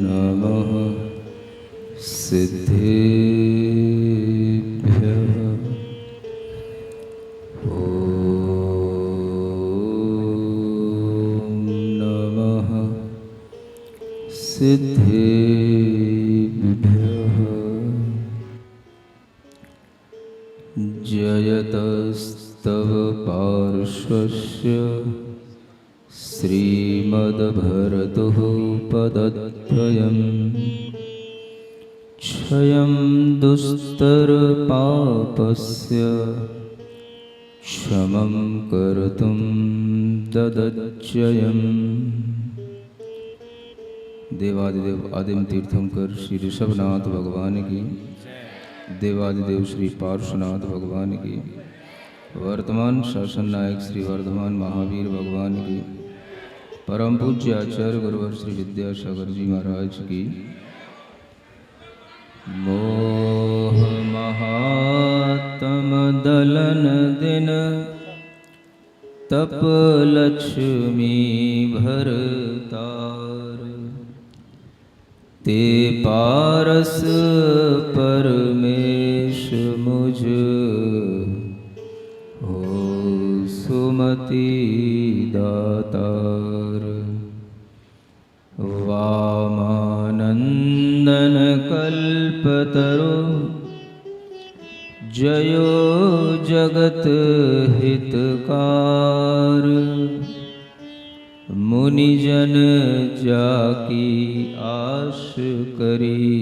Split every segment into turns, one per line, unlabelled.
नमः सिद्धेभ्यः। नमः सिद्धेभ्यः। जयतस्तव पार्श्वस्य श्रीमद्भरतुः पदद्वयम् क्षयं दुस्तरपापस्य क्षमं कर्तुं ददच्ययम्। देवादिदेव आदिम तीर्थंकर श्री ऋषभनाथ भगवान की, देवादिदेव श्री पार्श्वनाथ भगवान की, वर्तमान शासन नायक श्री वर्धमान महावीर भगवान की, परम पूज्य आचार्य गुरुवर श्री विद्यासागर जी महाराज की। मोह महात्म दलन दिन तप लक्ष्मी भरतार। ते पारस परमेश मुझ हो सुमति दातार। वामानंदन कल्पतरु जयो जगत हितकार। मुनिजन जाकी आश करी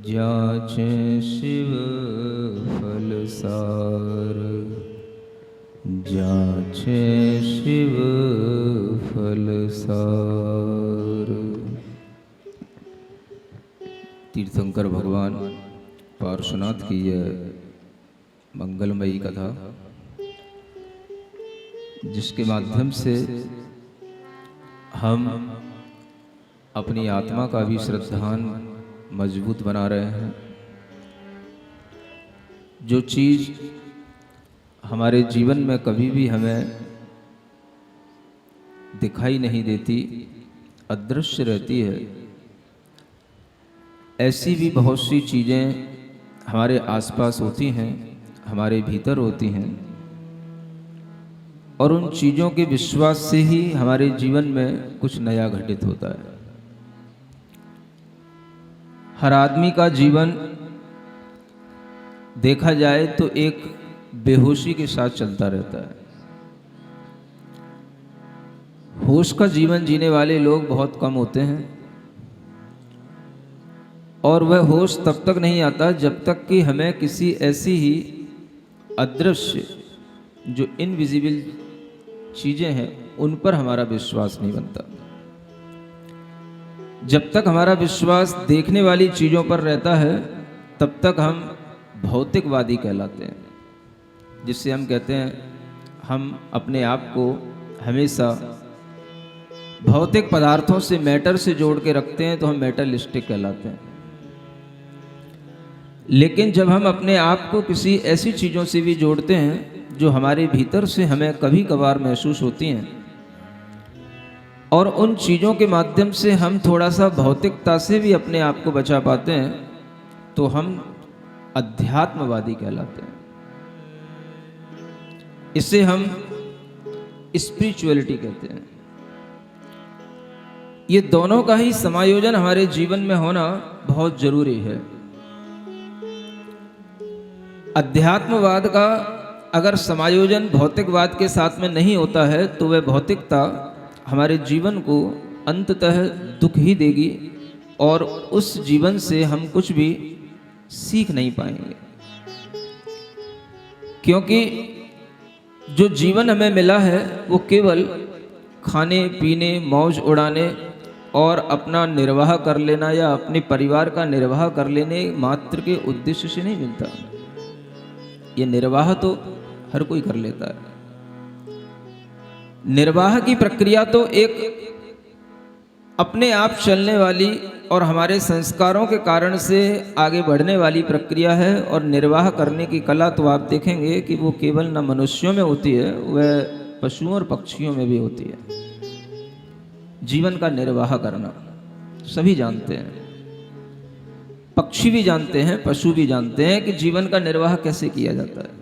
जाचे शिव फलसार। जाचे शिव फलसार। तीर्थंकर भगवान पार्श्वनाथ की यह मंगलमयी कथा, जिसके माध्यम से हम अपनी आत्मा का भी श्रद्धान मजबूत बना रहे हैं। जो चीज़ हमारे जीवन में कभी भी हमें दिखाई नहीं देती, अदृश्य रहती है, ऐसी भी बहुत सी चीज़ें हमारे आसपास होती हैं, हमारे भीतर होती हैं, और उन चीज़ों के विश्वास से ही हमारे जीवन में कुछ नया घटित होता है। हर आदमी का जीवन देखा जाए तो एक बेहोशी के साथ चलता रहता है। होश का जीवन जीने वाले लोग बहुत कम होते हैं, और वह होश तब तक नहीं आता जब तक कि हमें किसी ऐसी ही अदृश्य, जो इनविजिबल चीज़ें हैं, उन पर हमारा विश्वास नहीं बनता। जब तक हमारा विश्वास देखने वाली चीज़ों पर रहता है, तब तक हम भौतिकवादी कहलाते हैं, जिससे हम कहते हैं हम अपने आप को हमेशा भौतिक पदार्थों से, मैटर से जोड़ के रखते हैं, तो हम मेटलिस्टिक कहलाते हैं। लेकिन जब हम अपने आप को किसी ऐसी चीज़ों से भी जोड़ते हैं जो हमारे भीतर से हमें कभी कभार महसूस होती हैं, और उन चीज़ों के माध्यम से हम थोड़ा सा भौतिकता से भी अपने आप को बचा पाते हैं, तो हम अध्यात्मवादी कहलाते हैं। इसे हम स्पिरिचुअलिटी कहते हैं। ये दोनों का ही समायोजन हमारे जीवन में होना बहुत जरूरी है। अध्यात्मवाद का अगर समायोजन भौतिकवाद के साथ में नहीं होता है, तो वह भौतिकता हमारे जीवन को अंततः दुख ही देगी, और उस जीवन से हम कुछ भी सीख नहीं पाएंगे। क्योंकि जो जीवन हमें मिला है वो केवल खाने पीने, मौज उड़ाने और अपना निर्वाह कर लेना या अपने परिवार का निर्वाह कर लेने मात्र के उद्देश्य से नहीं मिलता। ये निर्वाह तो हर कोई कर लेता है। निर्वाह की प्रक्रिया तो एक अपने आप चलने वाली और हमारे संस्कारों के कारण से आगे बढ़ने वाली प्रक्रिया है। और निर्वाह करने की कला तो आप देखेंगे कि वो केवल न मनुष्यों में होती है, वह पशुओं और पक्षियों में भी होती है। जीवन का निर्वाह करना सभी जानते हैं, पक्षी भी जानते हैं, पशु भी जानते हैं कि जीवन का निर्वाह कैसे किया जाता है।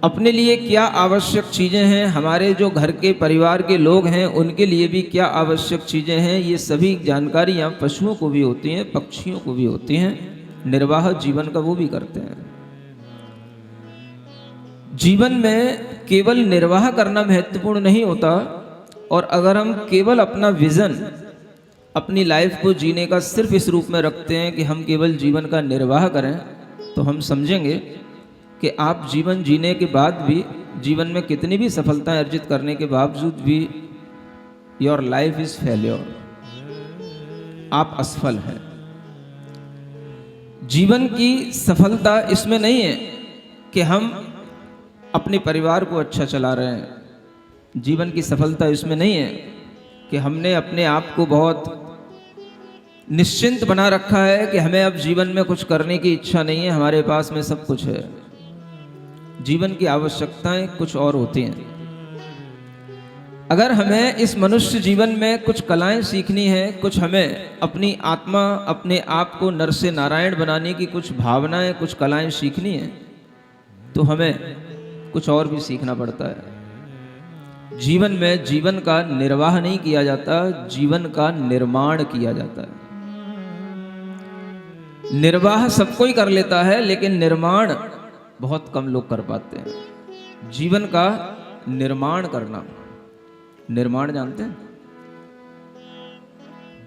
अपने लिए क्या आवश्यक चीज़ें हैं, हमारे जो घर के परिवार के लोग हैं उनके लिए भी क्या आवश्यक चीज़ें हैं, ये सभी जानकारियाँ पशुओं को भी होती हैं, पक्षियों को भी होती हैं। निर्वाह जीवन का वो भी करते हैं। जीवन में केवल निर्वाह करना महत्वपूर्ण नहीं होता, और अगर हम केवल अपना विज़न, अपनी लाइफ को जीने का सिर्फ इस रूप में रखते हैं कि हम केवल जीवन का निर्वाह करें, तो हम समझेंगे कि आप जीवन जीने के बाद भी, जीवन में कितनी भी सफलताएं अर्जित करने के बावजूद भी, योर लाइफ इज फेल्योर, आप असफल हैं। जीवन की सफलता इसमें नहीं है कि हम अपने परिवार को अच्छा चला रहे हैं। जीवन की सफलता इसमें नहीं है कि हमने अपने आप को बहुत निश्चिंत बना रखा है कि हमें अब जीवन में कुछ करने की इच्छा नहीं है, हमारे पास में सब कुछ है। जीवन की आवश्यकताएं कुछ और होती हैं। अगर हमें इस मनुष्य जीवन में कुछ कलाएं सीखनी है, कुछ हमें अपनी आत्मा, अपने आप को नर से नारायण बनाने की कुछ भावनाएं, कुछ कलाएं सीखनी है, तो हमें कुछ और भी सीखना पड़ता है। जीवन में जीवन का निर्वाह नहीं किया जाता, जीवन का निर्माण किया जाता है। निर्वाह सब कोई कर लेता है, लेकिन निर्माण बहुत कम लोग कर पाते हैं। जीवन का निर्माण करना, निर्माण जानते हैं?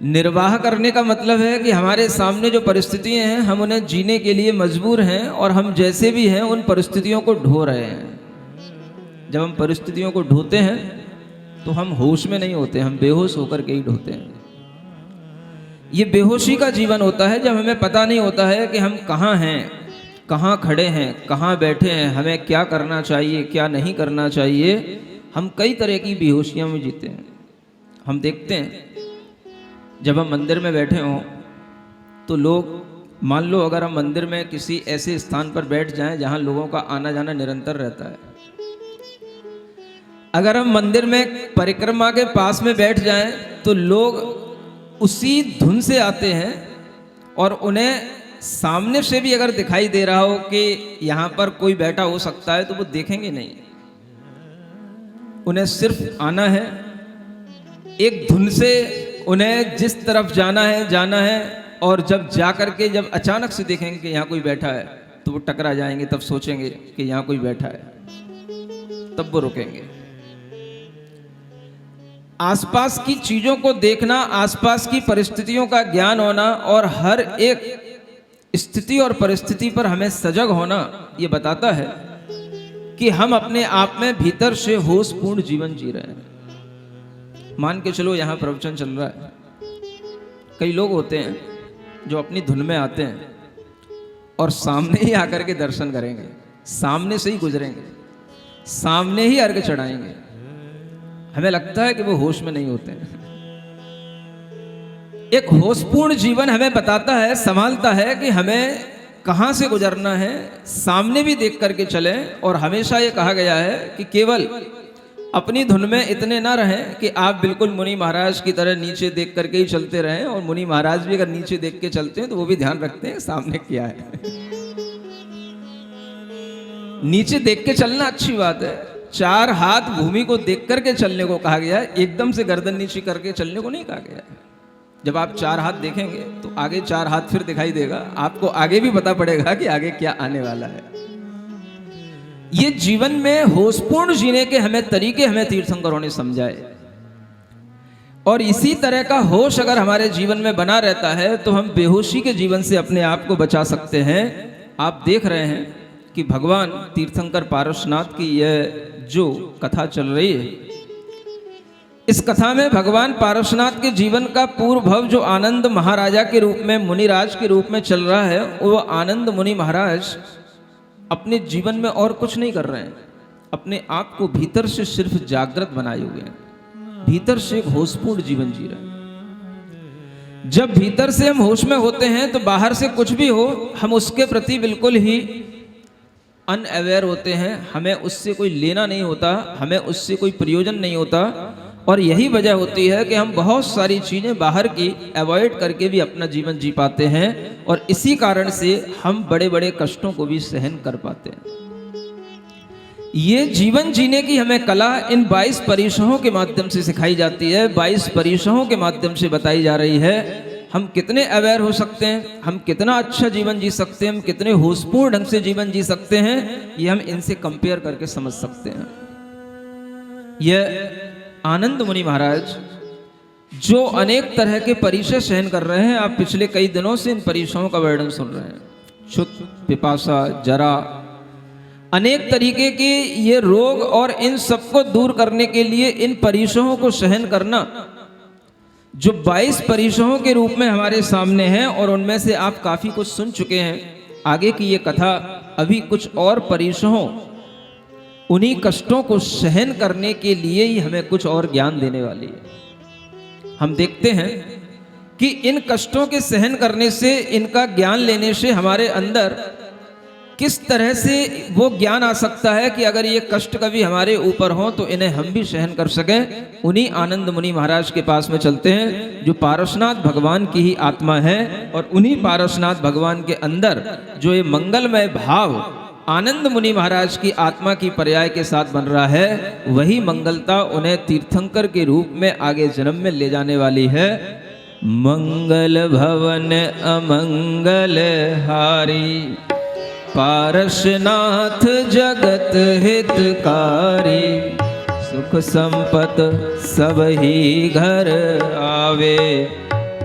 निर्वाह करने का मतलब है कि हमारे सामने जो परिस्थितियां हैं, हम उन्हें जीने के लिए मजबूर हैं, और हम जैसे भी हैं उन परिस्थितियों को ढो रहे हैं। जब हम परिस्थितियों को ढोते हैं तो हम होश में नहीं होते, हम बेहोश होकर के ही ढोते हैं। ये बेहोशी का जीवन होता है, जब हमें पता नहीं होता है कि हम कहाँ हैं, कहाँ खड़े हैं, कहाँ बैठे हैं, हमें क्या करना चाहिए, क्या नहीं करना चाहिए। हम कई तरह की बेहोशियों में जीते हैं। हम देखते हैं जब हम मंदिर में बैठे हों तो लोग, मान लो अगर हम मंदिर में किसी ऐसे स्थान पर बैठ जाएं जहां लोगों का आना जाना निरंतर रहता है, अगर हम मंदिर में परिक्रमा के पास में बैठ जाएं तो लोग उसी धुन से आते हैं, और उन्हें सामने से भी अगर दिखाई दे रहा हो कि यहां पर कोई बैठा हो सकता है तो वो देखेंगे नहीं। उन्हें सिर्फ आना है, एक धुन से उन्हें जिस तरफ जाना है, और जब जा करके जब अचानक से देखेंगे कि यहाँ कोई बैठा है तो वो टकरा जाएंगे, तब सोचेंगे कि यहाँ कोई बैठा है, तब वो रुकेंगे। आसपास की चीजों को देखना, आसपास की परिस्थितियों का ज्ञान होना, और हर एक स्थिति और परिस्थिति पर हमें सजग होना, ये बताता है कि हम अपने आप में भीतर से होशपूर्ण जीवन जी रहे हैं। मान के चलो यहाँ प्रवचन चल रहा है, कई लोग होते हैं जो अपनी धुन में आते हैं और सामने ही आकर के दर्शन करेंगे, सामने से ही गुजरेंगे, सामने ही अर्घ चढ़ाएंगे। हमें लगता है कि वो होश में नहीं होते हैं। एक होशपूर्ण जीवन हमें बताता है, संभालता है कि हमें कहाँ से गुजरना है, सामने भी देख करके चलें। और हमेशा ये कहा गया है कि केवल अपनी धुन में इतने ना रहें कि आप बिल्कुल मुनि महाराज की तरह नीचे देख करके ही चलते रहें। और मुनि महाराज भी अगर नीचे देख के चलते हैं तो वो भी ध्यान रखते हैं सामने क्या है। नीचे देख के चलना अच्छी बात है, 4 हाथ भूमि को देख करके चलने को कहा गया है, एकदम से गर्दन नीचे करके चलने को नहीं कहा गया है। जब आप 4 हाथ देखेंगे तो आगे 4 हाथ फिर दिखाई देगा, आपको आगे भी पता पड़ेगा कि आगे क्या आने वाला है। ये जीवन में होशपूर्ण जीने के हमें तरीके हमें तीर्थंकरों ने समझाए, और इसी तरह का होश अगर हमारे जीवन में बना रहता है तो हम बेहोशी के जीवन से अपने आप को बचा सकते हैं। आप देख रहे हैं कि भगवान तीर्थंकर पारसनाथ की यह जो कथा चल रही है, इस कथा में भगवान पारसनाथ के जीवन का पूर्व भव जो आनंद महाराजा के रूप में, मुनिराज के रूप में चल रहा है, वो आनंद मुनि महाराज अपने जीवन में और कुछ नहीं कर रहे हैं, अपने आप को भीतर से सिर्फ जागृत बनाए हुए हैं, भीतर से एक होशपूर्ण जीवन जी रहे हैं। जब भीतर से हम होश में होते हैं तो बाहर से कुछ भी हो हम उसके प्रति बिल्कुल ही अनअवेयर होते हैं, हमें उससे कोई लेना नहीं होता, हमें उससे कोई प्रयोजन नहीं होता। और यही वजह होती है कि हम बहुत सारी चीज़ें बाहर की अवॉइड करके भी अपना जीवन जी पाते हैं और इसी कारण से हम बड़े बड़े कष्टों को भी सहन कर पाते हैं। ये जीवन जीने की हमें कला इन 22 परिसरों के माध्यम से सिखाई जाती है, 22 परिसरों के माध्यम से बताई जा रही है। हम कितने अवेयर हो सकते हैं, हम कितना अच्छा जीवन जी सकते हैं, हम कितने होशपूर्ण ढंग से जीवन जी सकते हैं, ये हम इनसे कंपेयर करके समझ सकते हैं। यह आनंद मुनि महाराज जो अनेक तरह के परिचय सहन कर रहे हैं, आप पिछले कई दिनों से इन परिचयों का वर्णन सुन रहे हैं। क्षुत, पिपासा, जरा, अनेक तरीके के ये रोग और इन सबको दूर करने के लिए इन परिचयों को सहन करना जो 22 परिचयों के रूप में हमारे सामने हैं और उनमें से आप काफी कुछ सुन चुके हैं। आगे की ये कथा अभी कुछ और परिचयों, उन्हीं कष्टों को सहन करने के लिए ही हमें कुछ और ज्ञान देने वाली है। हम देखते हैं कि इन कष्टों के सहन करने से, इनका ज्ञान लेने से हमारे अंदर किस तरह से वो ज्ञान आ सकता है कि अगर ये कष्ट कभी हमारे ऊपर हो तो इन्हें हम भी सहन कर सकें। उन्हीं आनंद मुनि महाराज के पास में चलते हैं जो पारसनाथ भगवान की ही आत्मा है और उन्हीं पारसनाथ भगवान के अंदर जो ये मंगलमय भाव आनंद मुनि महाराज की आत्मा की पर्याय के साथ बन रहा है, वही मंगलता उन्हें तीर्थंकर के रूप में आगे जन्म में ले जाने वाली है। मंगल भवन अमंगल हारी, पारसनाथ जगत हितकारी, सुख संपत सब ही घर आवे,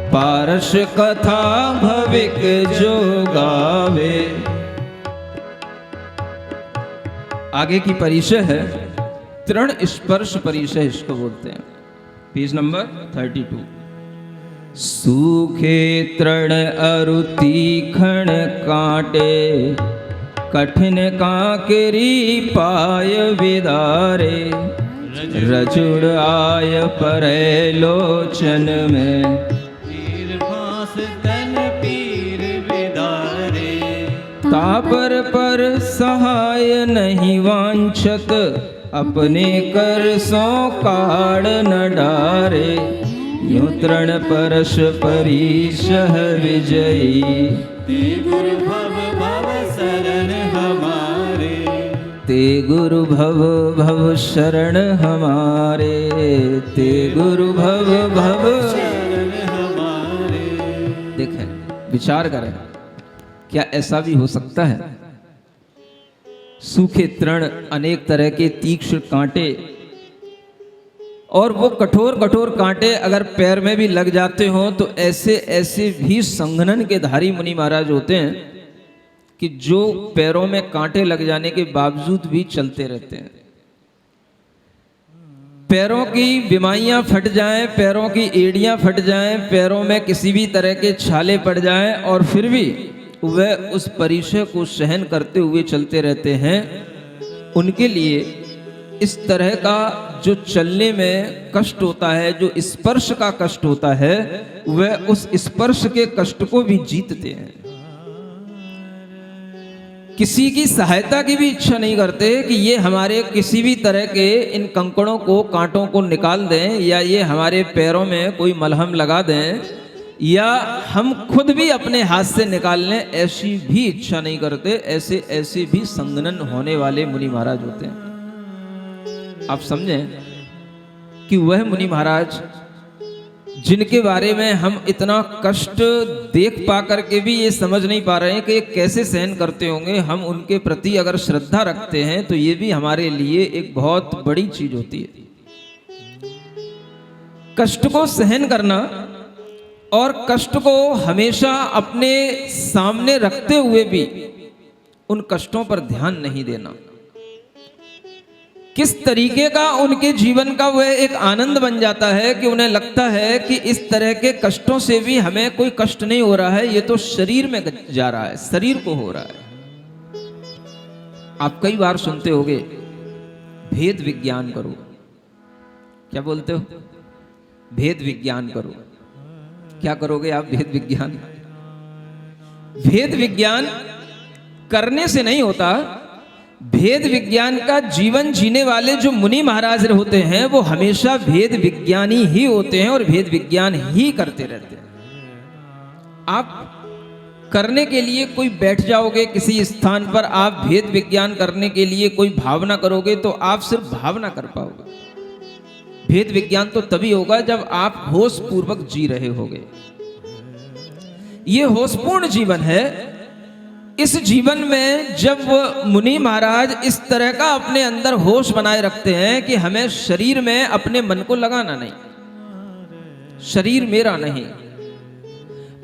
पारस कथा भविक जो गावे। आगे की परिचय है तृण स्पर्श परिचय, इसको बोलते हैं। Page number 32। सूखे तृण अरु तीखण कांटे, कठिन कांकरी पाय विदारे, रजुड़ आय परै लोचन में,
पीर फांस तन पीर विदारे,
तापर पर सहाय नहीं वांछत, अपने कर सो काढ़ न डारे, यूं तृण परश परिशह विजयी,
ते गुरु भव भव शरण हमारे,
ते गुरु भव भव शरण हमारे, ते गुरु भव भव
शरण हमारे।
देखें, विचार करें, क्या ऐसा भी हो सकता है? सूखे तृण, अनेक तरह के तीक्ष्ण कांटे, और वो कठोर कठोर कांटे अगर पैर में भी लग जाते हो तो ऐसे ऐसे भी संघनन के धारी मुनि महाराज होते हैं कि जो पैरों में कांटे लग जाने के बावजूद भी चलते रहते हैं। पैरों की बिमारियां फट जाएं, पैरों की एड़ियां फट जाएं, पैरों में किसी भी तरह के छाले पड़ जाएं और फिर भी वह उस परिचय को सहन करते हुए चलते रहते हैं। उनके लिए इस तरह का जो चलने में कष्ट होता है, जो स्पर्श का कष्ट होता है, वह उस स्पर्श के कष्ट को भी जीतते हैं। किसी की सहायता की भी इच्छा नहीं करते कि ये हमारे किसी भी तरह के इन कंकड़ों को, कांटों को निकाल दें, या ये हमारे पैरों में कोई मलहम लगा दें, या हम खुद भी अपने हाथ से निकाल लें, ऐसी भी इच्छा नहीं करते। ऐसे ऐसे भी संघनन होने वाले मुनि महाराज होते हैं। आप समझें कि वह मुनि महाराज जिनके बारे में हम इतना कष्ट देख पा करके भी ये समझ नहीं पा रहे हैं कि ये कैसे सहन करते होंगे, हम उनके प्रति अगर श्रद्धा रखते हैं तो ये भी हमारे लिए एक बहुत बड़ी चीज होती है। कष्ट को सहन करना और कष्ट को हमेशा अपने सामने रखते हुए भी उन कष्टों पर ध्यान नहीं देना, किस तरीके का उनके जीवन का वह एक आनंद बन जाता है कि उन्हें लगता है कि इस तरह के कष्टों से भी हमें कोई कष्ट नहीं हो रहा है, ये तो शरीर में जा रहा है, शरीर को हो रहा है। आप कई बार सुनते होंगे भेद विज्ञान करो। क्या बोलते हो? भेद विज्ञान करो। क्या करोगे आप? भेद विज्ञान। भेद विज्ञान करने से नहीं होता। भेद विज्ञान का जीवन जीने वाले जो मुनि महाराज होते हैं वो हमेशा भेद विज्ञानी ही होते हैं और भेद विज्ञान ही करते रहते हैं। आप करने के लिए कोई बैठ जाओगे किसी स्थान पर, आप भेद विज्ञान करने के लिए कोई भावना करोगे तो आप सिर्फ भावना कर पाओगे। भेद विज्ञान तो तभी होगा जब आप होश पूर्वक जी रहे होगे। ये होशपूर्ण जीवन है। इस जीवन में जब मुनि महाराज इस तरह का अपने अंदर होश बनाए रखते हैं कि हमें शरीर में अपने मन को लगाना नहीं, शरीर मेरा नहीं,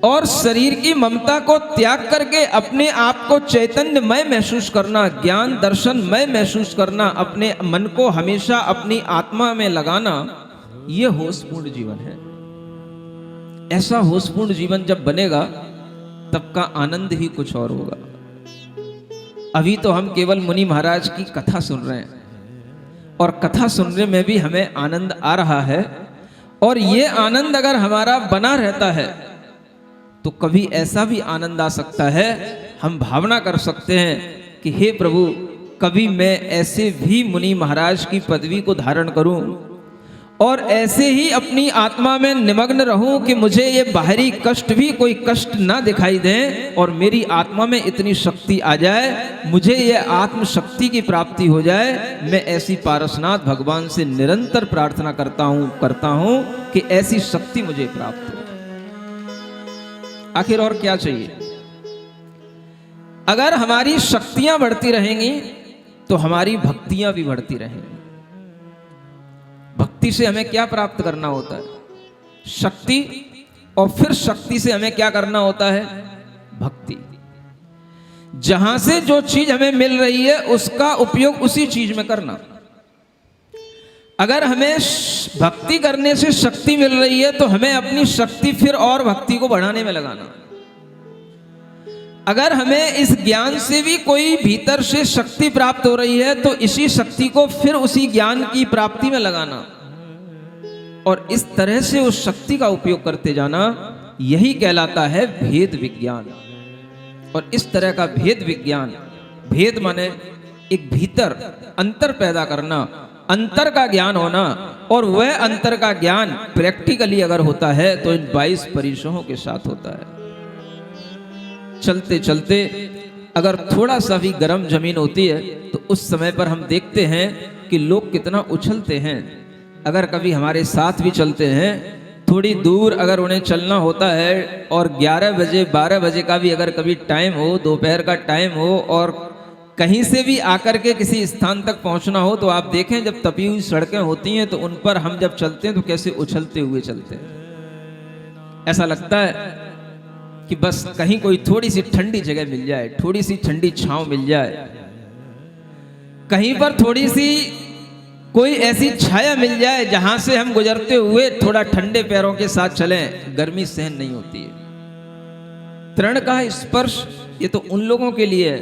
और शरीर की ममता को त्याग करके अपने आप को चैतन्यमय महसूस करना, ज्ञान दर्शनमय महसूस करना, अपने मन को हमेशा अपनी आत्मा में लगाना, यह होशपूर्ण जीवन है। ऐसा होशपूर्ण जीवन जब बनेगा तब का आनंद ही कुछ और होगा। अभी तो हम केवल मुनि महाराज की कथा सुन रहे हैं और कथा सुनने में भी हमें आनंद आ रहा है, और ये आनंद अगर हमारा बना रहता है तो कभी ऐसा भी आनंद आ सकता है, हम भावना कर सकते हैं कि हे प्रभु, कभी मैं ऐसे भी मुनि महाराज की पदवी को धारण करूं और ऐसे ही अपनी आत्मा में निमग्न रहूं कि मुझे ये बाहरी कष्ट भी कोई कष्ट ना दिखाई दें और मेरी आत्मा में इतनी शक्ति आ जाए, मुझे ये आत्म शक्ति की प्राप्ति हो जाए। मैं ऐसी पारसनाथ भगवान से निरंतर प्रार्थना करता हूं कि ऐसी शक्ति मुझे प्राप्त हो। आखिर और क्या चाहिए? अगर हमारी शक्तियां बढ़ती रहेंगी तो हमारी भक्तियां भी बढ़ती रहेंगी। भक्ति से हमें क्या प्राप्त करना होता है? शक्ति, और फिर शक्ति से हमें क्या करना होता है? भक्ति। जहां से जो चीज हमें मिल रही है उसका उपयोग उसी चीज में करना। अगर हमें भक्ति करने से शक्ति मिल रही है तो हमें अपनी शक्ति फिर और भक्ति को बढ़ाने में लगाना। अगर हमें इस ज्ञान से भी कोई भीतर से शक्ति प्राप्त हो रही है तो इसी शक्ति को फिर उसी ज्ञान की प्राप्ति में लगाना, और इस तरह से उस शक्ति का उपयोग करते जाना, यही कहलाता है भेद विज्ञान। और इस तरह का भेद विज्ञान, भेद माने एक भीतर अंतर पैदा करना, अंतर का ज्ञान होना, और वह अंतर का ज्ञान प्रैक्टिकली अगर होता है तो इन 22 परिसरों के साथ होता है। चलते चलते अगर थोड़ा सा भी गर्म जमीन होती है तो उस समय पर हम देखते हैं कि लोग कितना उछलते हैं। अगर कभी हमारे साथ भी चलते हैं, थोड़ी दूर अगर उन्हें चलना होता है और 11 बजे 12 बजे का भी अगर कभी टाइम हो, दोपहर का टाइम हो, और कहीं से भी आकर के किसी स्थान तक पहुंचना हो, तो आप देखें जब तपी हुई सड़कें होती हैं तो उन पर हम जब चलते हैं तो कैसे उछलते हुए चलते हैं। ऐसा लगता है कि बस कहीं कोई थोड़ी सी ठंडी जगह मिल जाए, थोड़ी सी ठंडी छांव मिल जाए, कहीं पर थोड़ी सी कोई ऐसी छाया मिल जाए जहां से हम गुजरते हुए थोड़ा ठंडे पैरों के साथ चलें। गर्मी सहन नहीं होती है। तृण का स्पर्श ये तो उन लोगों के लिए है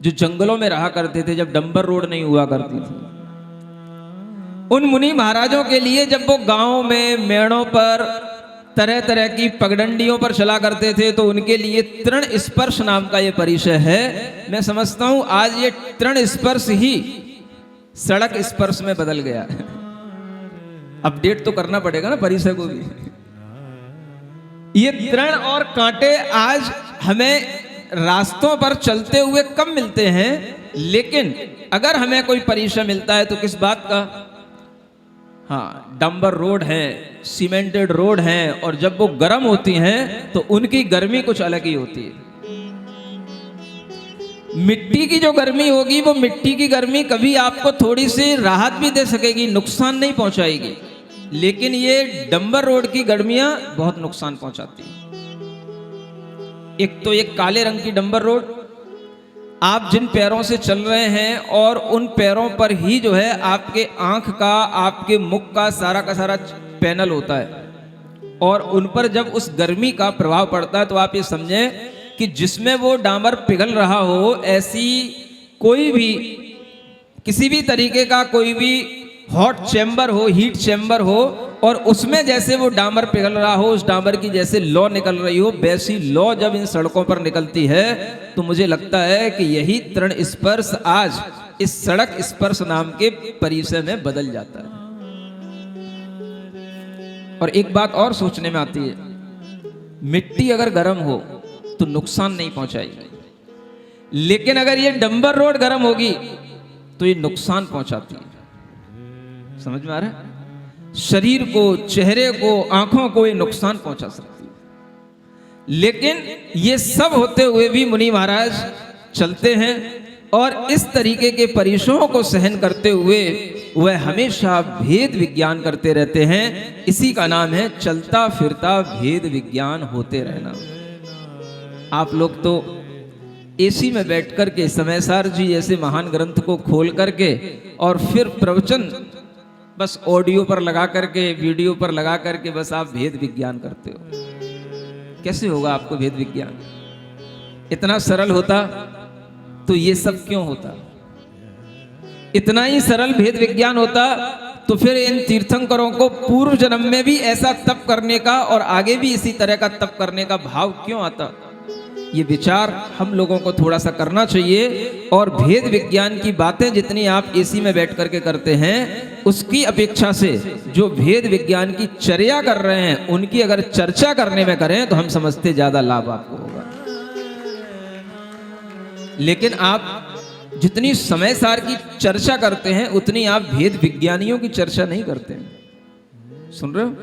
जो जंगलों में रहा करते थे जब डंबर रोड नहीं हुआ करती थी। उन मुनि महाराजों के लिए जब वो गांव में मेड़ों पर तरह तरह की पगडंडियों पर चला करते थे तो उनके लिए तृण स्पर्श नाम का ये परिचय है। मैं समझता हूं आज ये तृण स्पर्श ही सड़क स्पर्श में बदल गया। अपडेट तो करना पड़ेगा ना परिचय को भी। ये तृण और कांटे आज हमें रास्तों पर चलते हुए कम मिलते हैं, लेकिन अगर हमें कोई परिचय मिलता है तो किस बात का? हाँ, डंबर रोड है, सीमेंटेड रोड है, और जब वो गर्म होती हैं तो उनकी गर्मी कुछ अलग ही होती है। मिट्टी की जो गर्मी होगी वो मिट्टी की गर्मी कभी आपको थोड़ी सी राहत भी दे सकेगी, नुकसान नहीं पहुंचाएगी, लेकिन ये डंबर रोड की गर्मियां बहुत नुकसान पहुंचाती है। एक तो एक काले रंग की डंबर रोड, आप जिन पैरों से चल रहे हैं और उन पैरों पर ही जो है आपके आंख का, आपके मुख का सारा पैनल होता है, और उन पर जब उस गर्मी का प्रभाव पड़ता है तो आप ये समझें कि जिसमें वो डामर पिघल रहा हो, ऐसी कोई भी किसी भी तरीके का कोई भी हॉट चैम्बर हो, हीट चैम्बर हो, और उसमें जैसे वो डामर पिघल रहा हो, उस डामर की जैसे लौ निकल रही हो, वैसी लौ जब इन सड़कों पर निकलती है तो मुझे लगता है कि यही तृण स्पर्श आज इस सड़क स्पर्श नाम के परिसर में बदल जाता है। और एक बात और सोचने में आती है, मिट्टी अगर गर्म हो तो नुकसान नहीं पहुंचाएगी, लेकिन अगर ये डंबर रोड गर्म होगी तो ये नुकसान पहुंचाती है। समझ में आ रहा है? शरीर को, चेहरे को, आंखों को ये नुकसान पहुंचा सकती है। लेकिन ये सब होते हुए भी मुनि महाराज चलते हैं और इस तरीके के परिश्रमों को सहन करते हुए वह हमेशा भेद विज्ञान करते रहते हैं। इसी का नाम है चलता फिरता भेद विज्ञान होते रहना। आप लोग तो एसी में बैठ करके समयसार जी ऐसे महान ग्रंथ को खोल करके और फिर प्रवचन बस ऑडियो पर लगा करके, वीडियो पर लगा करके बस आप भेद विज्ञान करते हो। कैसे होगा आपको भेद विज्ञान? इतना सरल होता तो ये सब क्यों होता? इतना ही सरल भेद विज्ञान होता तो फिर इन तीर्थंकरों को पूर्व जन्म में भी ऐसा तप करने का और आगे भी इसी तरह का तप करने का भाव क्यों आता? ये विचार हम लोगों को थोड़ा सा करना चाहिए। और भेद विज्ञान की बातें जितनी आप एसी में बैठ करके करते हैं, उसकी अपेक्षा से जो भेद विज्ञान की चर्या कर रहे हैं उनकी अगर चर्चा करने में करें तो हम समझते ज्यादा लाभ आपको होगा। लेकिन आप जितनी समय सार की चर्चा करते हैं उतनी आप भेद विज्ञानियों की चर्चा नहीं करते हैं। सुन रहे हो?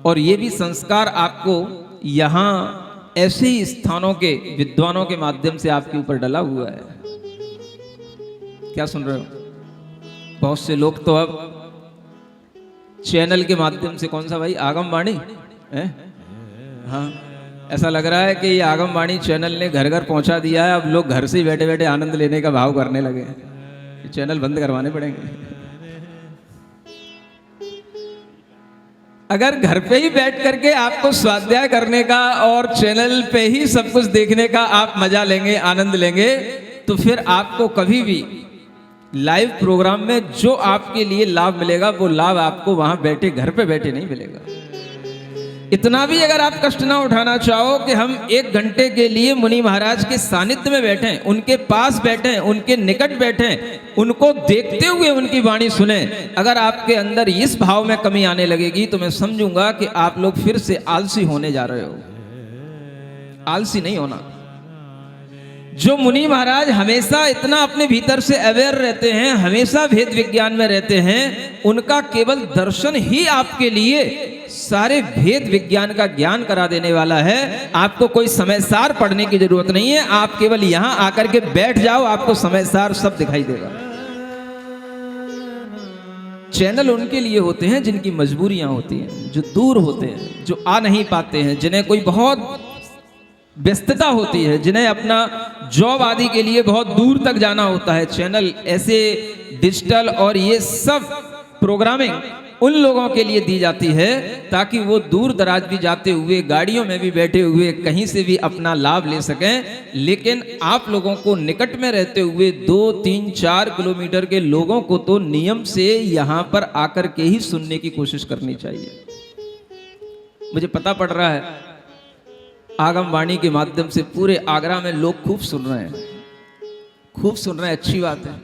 और ये भी संस्कार आपको यहां ऐसे ही स्थानों के विद्वानों के माध्यम से आपके ऊपर डला हुआ है। क्या सुन रहे हो? बहुत से लोग तो अब चैनल के माध्यम से, कौन सा भाई, आगमवाणी है, हाँ, ऐसा लग रहा है कि ये आगमवाणी चैनल ने घर घर पहुंचा दिया है। अब लोग घर से ही बैठे बैठे आनंद लेने का भाव करने लगे हैं। ये चैनल बंद करवाने पड़ेंगे। अगर घर पे ही बैठ करके आपको स्वाध्याय करने का और चैनल पे ही सब कुछ देखने का आप मजा लेंगे, आनंद लेंगे, तो फिर आपको कभी भी लाइव प्रोग्राम में जो आपके लिए लाभ मिलेगा वो लाभ आपको वहां बैठे, घर पे बैठे नहीं मिलेगा। इतना भी अगर आप कष्ट ना उठाना चाहो कि हम 1 घंटे के लिए मुनि महाराज के सानिध्य में बैठें, उनके पास बैठें, उनके निकट बैठें, उनको देखते हुए उनकी वाणी सुने, अगर आपके अंदर इस भाव में कमी आने लगेगी तो मैं समझूंगा कि आप लोग फिर से आलसी होने जा रहे हो। आलसी नहीं होना। जो मुनि महाराज हमेशा इतना अपने भीतर से अवेयर रहते हैं, हमेशा भेद विज्ञान में रहते हैं, उनका केवल दर्शन ही आपके लिए सारे भेद विज्ञान का ज्ञान करा देने वाला है। आपको कोई समयसार पढ़ने की जरूरत नहीं है। आप केवल यहां आकर के बैठ जाओ, आपको समयसार सब दिखाई देगा। चैनल उनके लिए होते हैं जिनकी मजबूरियां होती हैं, जो दूर होते हैं, जो आ नहीं पाते हैं, जिन्हें कोई बहुत व्यस्तता होती है, जिन्हें अपना जॉब आदि के लिए बहुत दूर तक जाना होता है। चैनल ऐसे डिजिटल और ये सब प्रोग्रामिंग उन लोगों के लिए दी जाती है ताकि वो दूर दराज भी जाते हुए, गाड़ियों में भी बैठे हुए, कहीं से भी अपना लाभ ले सकें। लेकिन आप लोगों को निकट में रहते हुए 2, 3, 4 किलोमीटर के लोगों को तो नियम से यहाँ पर आकर के ही सुनने की कोशिश करनी चाहिए। मुझे पता पड़ रहा है आगमवाणी के माध्यम से पूरे आगरा में लोग खूब सुन रहे हैं, खूब सुन रहे हैं, अच्छी बात है।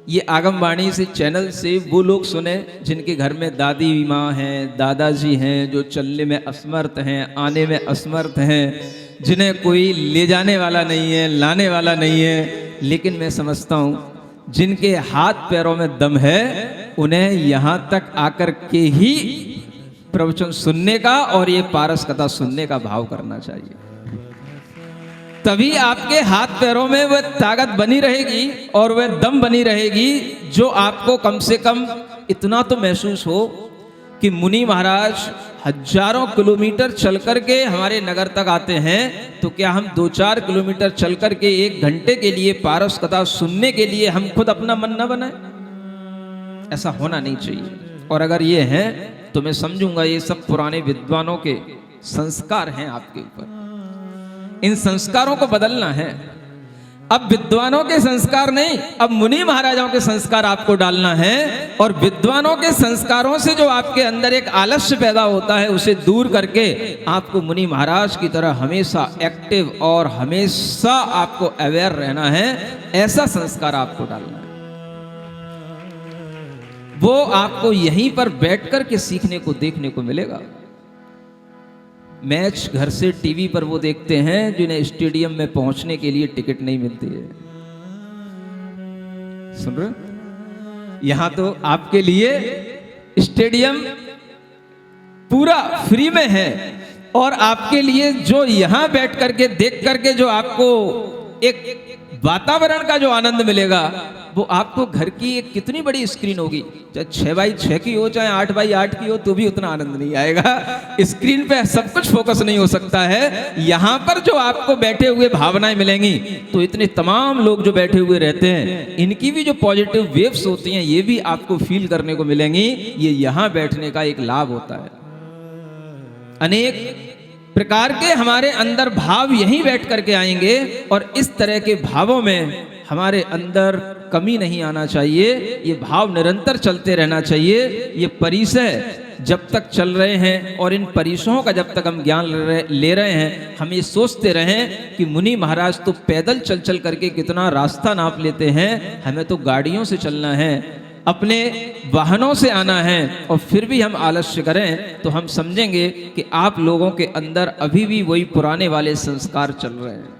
ये आगमवाणी से, चैनल से वो लोग सुने जिनके घर में दादी माँ हैं, दादाजी हैं, जो चलने में असमर्थ हैं, आने में असमर्थ हैं, जिन्हें कोई ले जाने वाला नहीं है, लाने वाला नहीं है। लेकिन मैं समझता हूँ जिनके हाथ पैरों में दम है उन्हें यहाँ तक आकर के ही प्रवचन सुनने का और ये पारस कथा सुनने का भाव करना चाहिए। तभी आपके हाथ पैरों में वह ताकत बनी रहेगी और वह दम बनी रहेगी, जो आपको कम से कम इतना तो महसूस हो कि मुनि महाराज हजारों किलोमीटर चल करके हमारे नगर तक आते हैं, तो क्या हम 2-4 किलोमीटर चल करके 1 घंटे के लिए पारस कथा सुनने के लिए हम खुद अपना मन न बनाए? ऐसा होना नहीं चाहिए। और अगर ये है तो मैं समझूंगा ये सब पुराने विद्वानों के संस्कार हैं आपके ऊपर। इन संस्कारों को बदलना है। अब विद्वानों के संस्कार नहीं, अब मुनि महाराजाओं के संस्कार आपको डालना है। और विद्वानों के संस्कारों से जो आपके अंदर एक आलस्य पैदा होता है उसे दूर करके आपको मुनि महाराज की तरह हमेशा एक्टिव और हमेशा आपको अवेयर रहना है। ऐसा संस्कार आपको डालना है। वो आपको यहीं पर बैठकर के सीखने को देखने को मिलेगा। मैच घर से टीवी पर वो देखते हैं जिन्हें स्टेडियम में पहुंचने के लिए टिकट नहीं मिलती है। सुन रहे? यहां तो आपके लिए स्टेडियम पूरा फ्री में है और आपके लिए जो यहां बैठ करके देख करके जो आपको एक वातावरण का जो आनंद मिलेगा वो आपको घर की एक कितनी बड़ी स्क्रीन होगी, चाहे 6x6 की हो चाहे 8x8 की हो, तो भी उतना आनंद नहीं आएगा। स्क्रीन पे सब कुछ फोकस नहीं हो सकता है। यहाँ पर जो आपको बैठे हुए भावनाएं मिलेंगी, तो इतने तमाम लोग जो बैठे हुए रहते हैं इनकी भी जो पॉजिटिव वेव्स होती हैं ये भी आपको फील करने को मिलेंगी। ये यहाँ बैठने का एक लाभ होता है। अनेक प्रकार के हमारे अंदर भाव यहीं बैठ करके आएंगे और इस तरह के भावों में हमारे अंदर कमी नहीं आना चाहिए। ये भाव निरंतर चलते रहना चाहिए। ये परिसय जब तक चल रहे हैं और इन परिसयों का जब तक हम ज्ञान ले रहे हैं, हम ये सोचते रहें कि मुनि महाराज तो पैदल चल चल करके कितना रास्ता नाप लेते हैं, हमें तो गाड़ियों से चलना है, अपने वाहनों से आना है, और फिर भी हम आलस्य करें तो हम समझेंगे कि आप लोगों के अंदर अभी भी वही पुराने वाले संस्कार चल रहे हैं।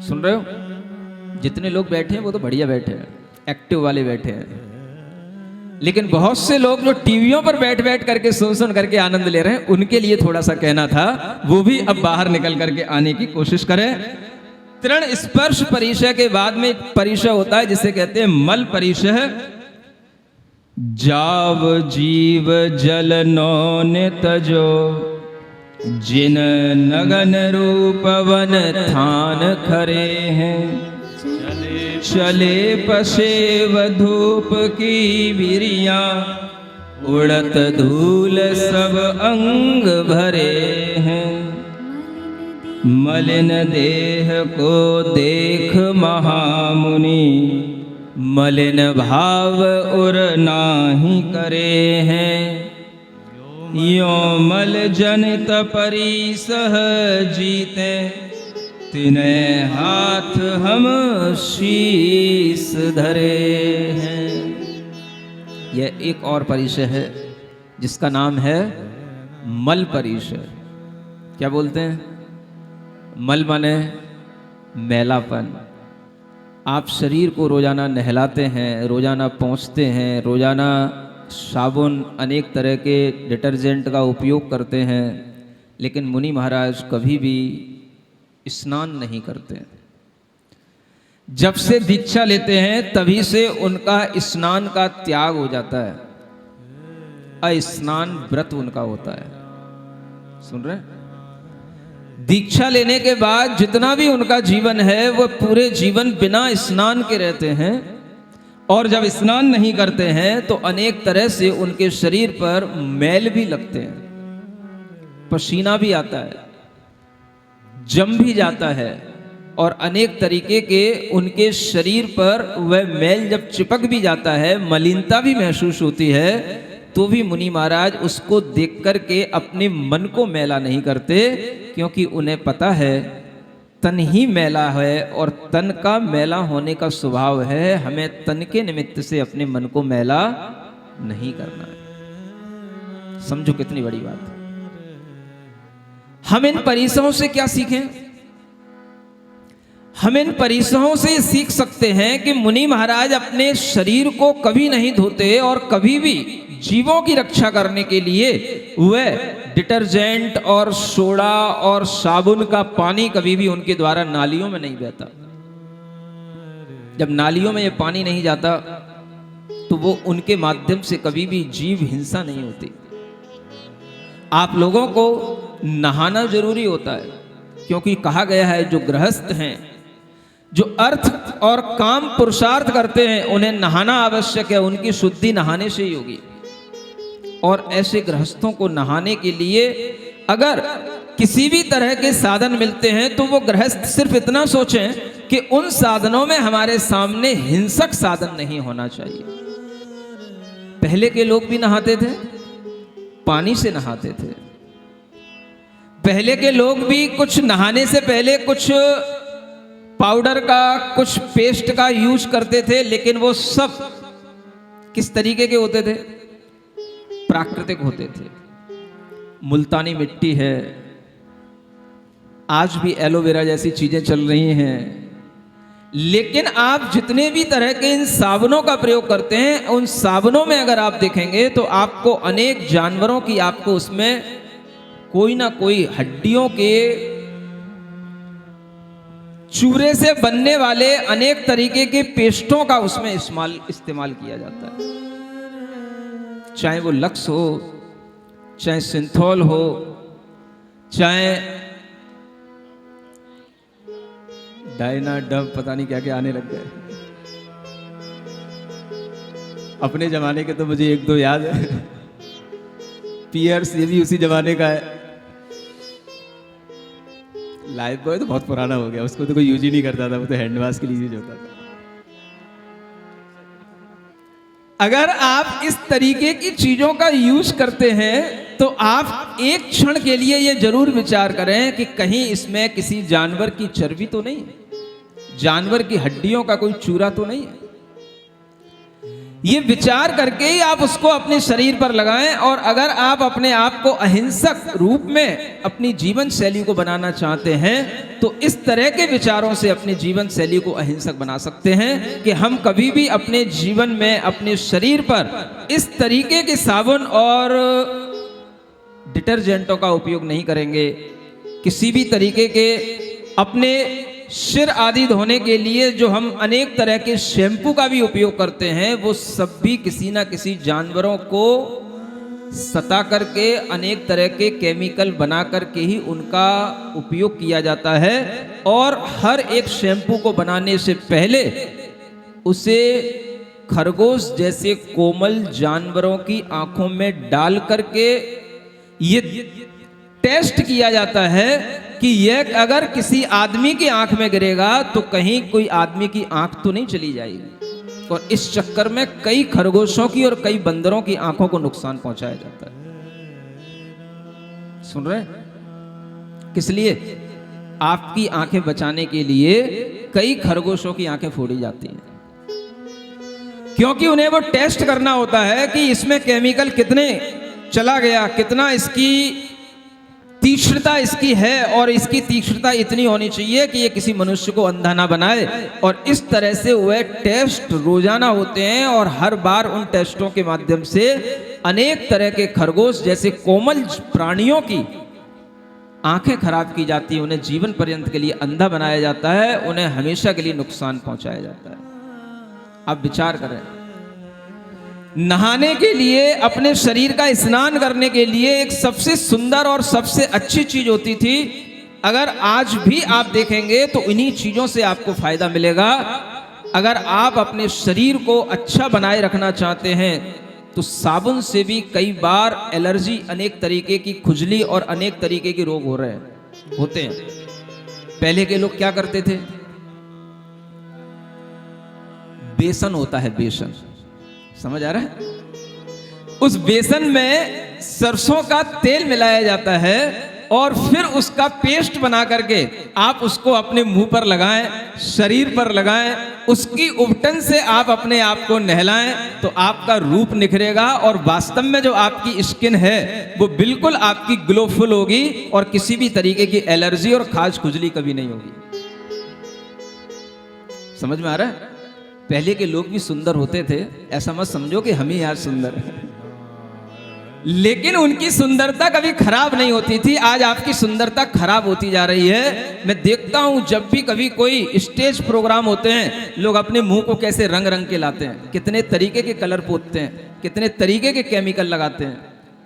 सुन रहे हो? जितने लोग बैठे हैं वो तो बढ़िया बैठे हैं, एक्टिव वाले बैठे हैं, लेकिन बहुत से लोग जो टीवियों पर बैठ बैठ करके सुन करके आनंद ले रहे हैं, उनके लिए थोड़ा सा कहना था, वो भी अब बाहर निकल करके आने की कोशिश करें। तृण स्पर्श परिचय के बाद में एक परिचय होता है जिसे कहते हैं मल परिचय। जाव जीव जल नौन तजो, जिन नगन रूप वन थान खरे हैं, चले पसेव धूप की बिरिया, उड़त धूल सब अंग भरे हैं। मलिन देह को देख महामुनि, मलिन भाव उर नाही करे हैं। यो मल जनित परिसह जीते, तिन्हें हाथ हम शीस धरे हैं। यह एक और परिचय है जिसका नाम है मल परिचय। क्या बोलते हैं? मल माने मैलापन। आप शरीर को रोजाना नहलाते हैं, रोजाना पोंछते हैं, रोजाना साबुन अनेक तरह के डिटर्जेंट का उपयोग करते हैं, लेकिन मुनि महाराज कभी भी स्नान नहीं करते। जब से दीक्षा लेते हैं तभी से उनका स्नान का त्याग हो जाता है। अस्नान व्रत उनका होता है। सुन रहे? दीक्षा लेने के बाद जितना भी उनका जीवन है वह पूरे जीवन बिना स्नान के रहते हैं, और जब स्नान नहीं करते हैं तो अनेक तरह से उनके शरीर पर मैल भी लगते हैं, पसीना भी आता है, जम भी जाता है, और अनेक तरीके के उनके शरीर पर वह मैल जब चिपक भी जाता है, मलिनता भी महसूस होती है, तो भी मुनि महाराज उसको देख करके अपने मन को मैला नहीं करते, क्योंकि उन्हें पता है तन ही मैला है और तन का मैला होने का स्वभाव है। हमें तन के निमित्त से अपने मन को मैला नहीं करना है। समझो कितनी बड़ी बात है। हम इन परिसरों से क्या सीखें? हम इन परिसरों से सीख सकते हैं कि मुनि महाराज अपने शरीर को कभी नहीं धोते और कभी भी जीवों की रक्षा करने के लिए वह डिटर्जेंट और सोडा और साबुन का पानी कभी भी उनके द्वारा नालियों में नहीं बहता। जब नालियों में ये पानी नहीं जाता तो वो उनके माध्यम से कभी भी जीव हिंसा नहीं होती। आप लोगों को नहाना जरूरी होता है, क्योंकि कहा गया है जो गृहस्थ हैं, जो अर्थ और काम पुरुषार्थ करते हैं, उन्हें नहाना आवश्यक है। उनकी शुद्धि नहाने से ही होगी। और ऐसे गृहस्थों को नहाने के लिए अगर किसी भी तरह के साधन मिलते हैं तो वो गृहस्थ सिर्फ इतना सोचें कि उन साधनों में हमारे सामने हिंसक साधन नहीं होना चाहिए। पहले के लोग भी नहाते थे, पानी से नहाते थे। पहले के लोग भी कुछ नहाने से पहले कुछ पाउडर का, कुछ पेस्ट का यूज करते थे, लेकिन वो सब किस तरीके के होते थे? प्राकृतिक होते थे। मुल्तानी मिट्टी है, आज भी एलोवेरा जैसी चीजें चल रही हैं, लेकिन आप जितने भी तरह के इन साबुनों का प्रयोग करते हैं, उन साबुनों में अगर आप देखेंगे तो आपको अनेक जानवरों की, आपको उसमें कोई ना कोई हड्डियों के चूरे से बनने वाले अनेक तरीके के पेस्टों का उसमें इस्तेमाल किया जाता है। चाहे वो लक्स हो, चाहे सिंथोल हो, चाहे डायना डब, पता नहीं क्या क्या आने लग गए। अपने जमाने के तो मुझे एक दो याद है। पियर्स, ये भी उसी जमाने का है। लाइफ बॉय तो बहुत पुराना हो गया, उसको तो कोई यूज ही नहीं करता था, वो तो हैंड वॉश के लिए यूज होता था। अगर आप इस तरीके की चीजों का यूज करते हैं तो आप एक क्षण के लिए ये जरूर विचार करें कि कहीं इसमें किसी जानवर की चर्बी तो नहीं है, जानवर की हड्डियों का कोई चूरा तो नहीं है। ये विचार करके ही आप उसको अपने शरीर पर लगाएं। और अगर आप अपने आप को अहिंसक रूप में अपनी जीवन शैली को बनाना चाहते हैं तो इस तरह के विचारों से अपनी जीवन शैली को अहिंसक बना सकते हैं कि हम कभी भी अपने जीवन में अपने शरीर पर इस तरीके के साबुन और डिटर्जेंटों का उपयोग नहीं करेंगे। किसी भी तरीके के अपने सिर आदि धोने के लिए जो हम अनेक तरह के शैम्पू का भी उपयोग करते हैं, वो सब भी किसी ना किसी जानवरों को सता करके अनेक तरह के केमिकल बना करके ही उनका उपयोग किया जाता है। और हर एक शैम्पू को बनाने से पहले उसे खरगोश जैसे कोमल जानवरों की आंखों में डाल करके ये टेस्ट किया जाता है कि यह अगर किसी आदमी की आंख में गिरेगा तो कहीं कोई आदमी की आंख तो नहीं चली जाएगी। और इस चक्कर में कई खरगोशों की और कई बंदरों की आंखों को नुकसान पहुंचाया जाता है। सुन रहे? किस लिए? आपकी आंखें बचाने के लिए कई खरगोशों की आंखें फोड़ी जाती हैं, क्योंकि उन्हें वो टेस्ट करना होता है कि इसमें केमिकल कितने चला गया, कितना इसकी तीक्ष्णता इसकी है, और इसकी तीक्ष्णता इतनी होनी चाहिए कि ये किसी मनुष्य को अंधा ना बनाए। और इस तरह से वह टेस्ट रोजाना होते हैं और हर बार उन टेस्टों के माध्यम से अनेक तरह के खरगोश जैसे कोमल प्राणियों की आंखें खराब की जाती हैं, उन्हें जीवन पर्यंत के लिए अंधा बनाया जाता है, उन्हें हमेशा के लिए नुकसान पहुंचाया जाता है। आप विचार करें, नहाने के लिए, अपने शरीर का स्नान करने के लिए एक सबसे सुंदर और सबसे अच्छी चीज होती थी। अगर आज भी आप देखेंगे तो इन्हीं चीजों से आपको फायदा मिलेगा। अगर आप अपने शरीर को अच्छा बनाए रखना चाहते हैं तो साबुन से भी कई बार एलर्जी, अनेक तरीके की खुजली और अनेक तरीके के रोग होते हैं। पहले के लोग क्या करते थे? बेसन होता है, बेसन, समझ आ रहा है? उस बेसन में सरसों का तेल मिलाया जाता है और फिर उसका पेस्ट बना करके आप उसको अपने मुंह पर लगाएं, शरीर पर लगाएं, उसकी उबटन से आप अपने आप को नहलाएं तो आपका रूप निखरेगा और वास्तव में जो आपकी स्किन है वो बिल्कुल आपकी ग्लोफुल होगी और किसी भी तरीके की एलर्जी और खाज खुजली कभी नहीं होगी। समझ में आ रहा है? पहले के लोग भी सुंदर होते थे, ऐसा मत समझो कि हम ही यार सुंदर हैं, लेकिन उनकी सुंदरता कभी खराब नहीं होती थी। आज आपकी सुंदरता खराब होती जा रही है। मैं देखता हूं जब भी कभी कोई स्टेज प्रोग्राम होते हैं, लोग अपने मुंह को कैसे रंग रंग के लाते हैं, कितने तरीके के कलर पोतते हैं, कितने तरीके के केमिकल लगाते हैं।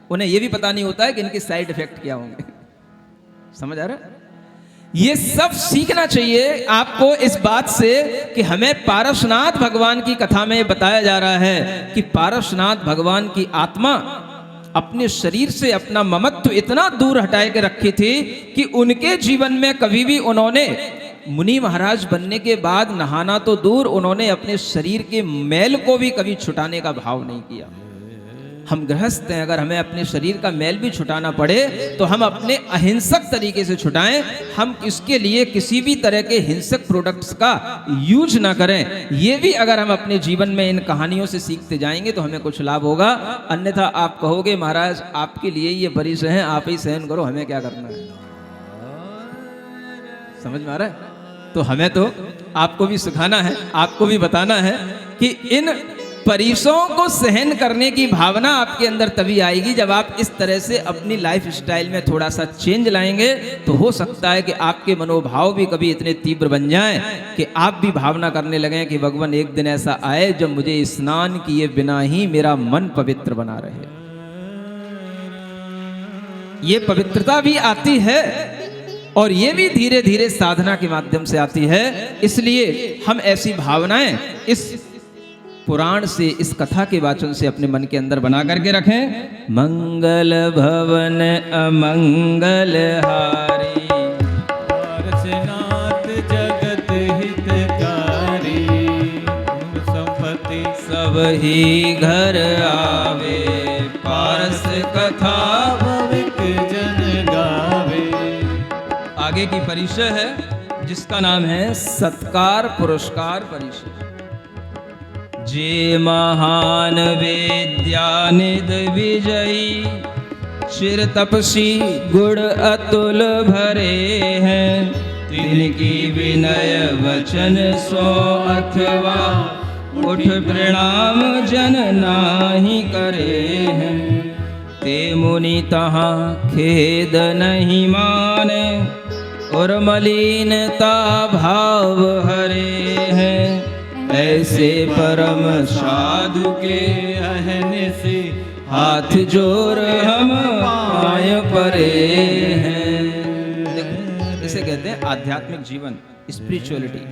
उन्हें यह भी पता नहीं होता है कि इनके साइड इफेक्ट क्या होंगे। समझ आ रहा है? ये सब सीखना चाहिए आपको इस बात से कि हमें पारसनाथ भगवान की कथा में बताया जा रहा है कि पारसनाथ भगवान की आत्मा अपने शरीर से अपना ममत्व इतना दूर हटाए के रखी थी कि उनके जीवन में कभी भी उन्होंने मुनि महाराज बनने के बाद नहाना तो दूर, उन्होंने अपने शरीर के मैल को भी कभी छुटाने का भाव नहीं किया। हम गृहस्थ हैं, अगर हमें अपने शरीर का मैल भी छुटाना पड़े तो हम अपने अहिंसक तरीके से छुटाएं। हम इसके लिए किसी भी तरह के हिंसक प्रोडक्ट्स का यूज ना करें। ये भी अगर हम अपने जीवन में इन कहानियों से सीखते जाएंगे तो हमें कुछ लाभ होगा। अन्यथा आप कहोगे महाराज आपके लिए ये बरिश हैं, आप ही सहन करो, हमें क्या करना है। समझ में आ रहा है? तो हमें तो आपको भी सिखाना है, आपको भी बताना है कि इन परिसों को सहन करने की भावना आपके अंदर तभी आएगी जब आप इस तरह से अपनी लाइफ स्टाइल में थोड़ा सा चेंज लाएंगे। तो हो सकता है कि आपके मनोभाव भी कभी इतने तीव्र बन जाएं कि आप भी भावना करने लगें कि भगवान एक दिन ऐसा आए जब मुझे स्नान किए बिना ही मेरा मन पवित्र बना रहे। ये पवित्रता भी आती है और ये भी धीरे धीरे साधना के माध्यम से आती है। इसलिए हम ऐसी भावनाएं इस पुराण से, इस कथा के वाचन से अपने मन के अंदर बना करके रखें। मंगल भवन अमंगल हारी,
पारसनाथ जगत हितकारी, संपत्ति
सब ही घर आवे, पारस कथा
भविक जन गावे।
आगे की परिचय है जिसका नाम है सत्कार पुरस्कार परिचय। जे महान वेद्यानिध विजयी, चिर तपसी गुण अतुल भरे हैं, तिनकी विनय वचन सो अथवा, उठ प्रणाम जन नाही करे हैं। ते मुनि तहाँ खेद नहीं माने, और मलिनता भाव हरे हैं। ऐसे परम साधु के
रहने से
हाथ जोड़ हम पाय परे हैं। देखो, इसे कहते हैं आध्यात्मिक जीवन, स्पिरिचुअलिटी।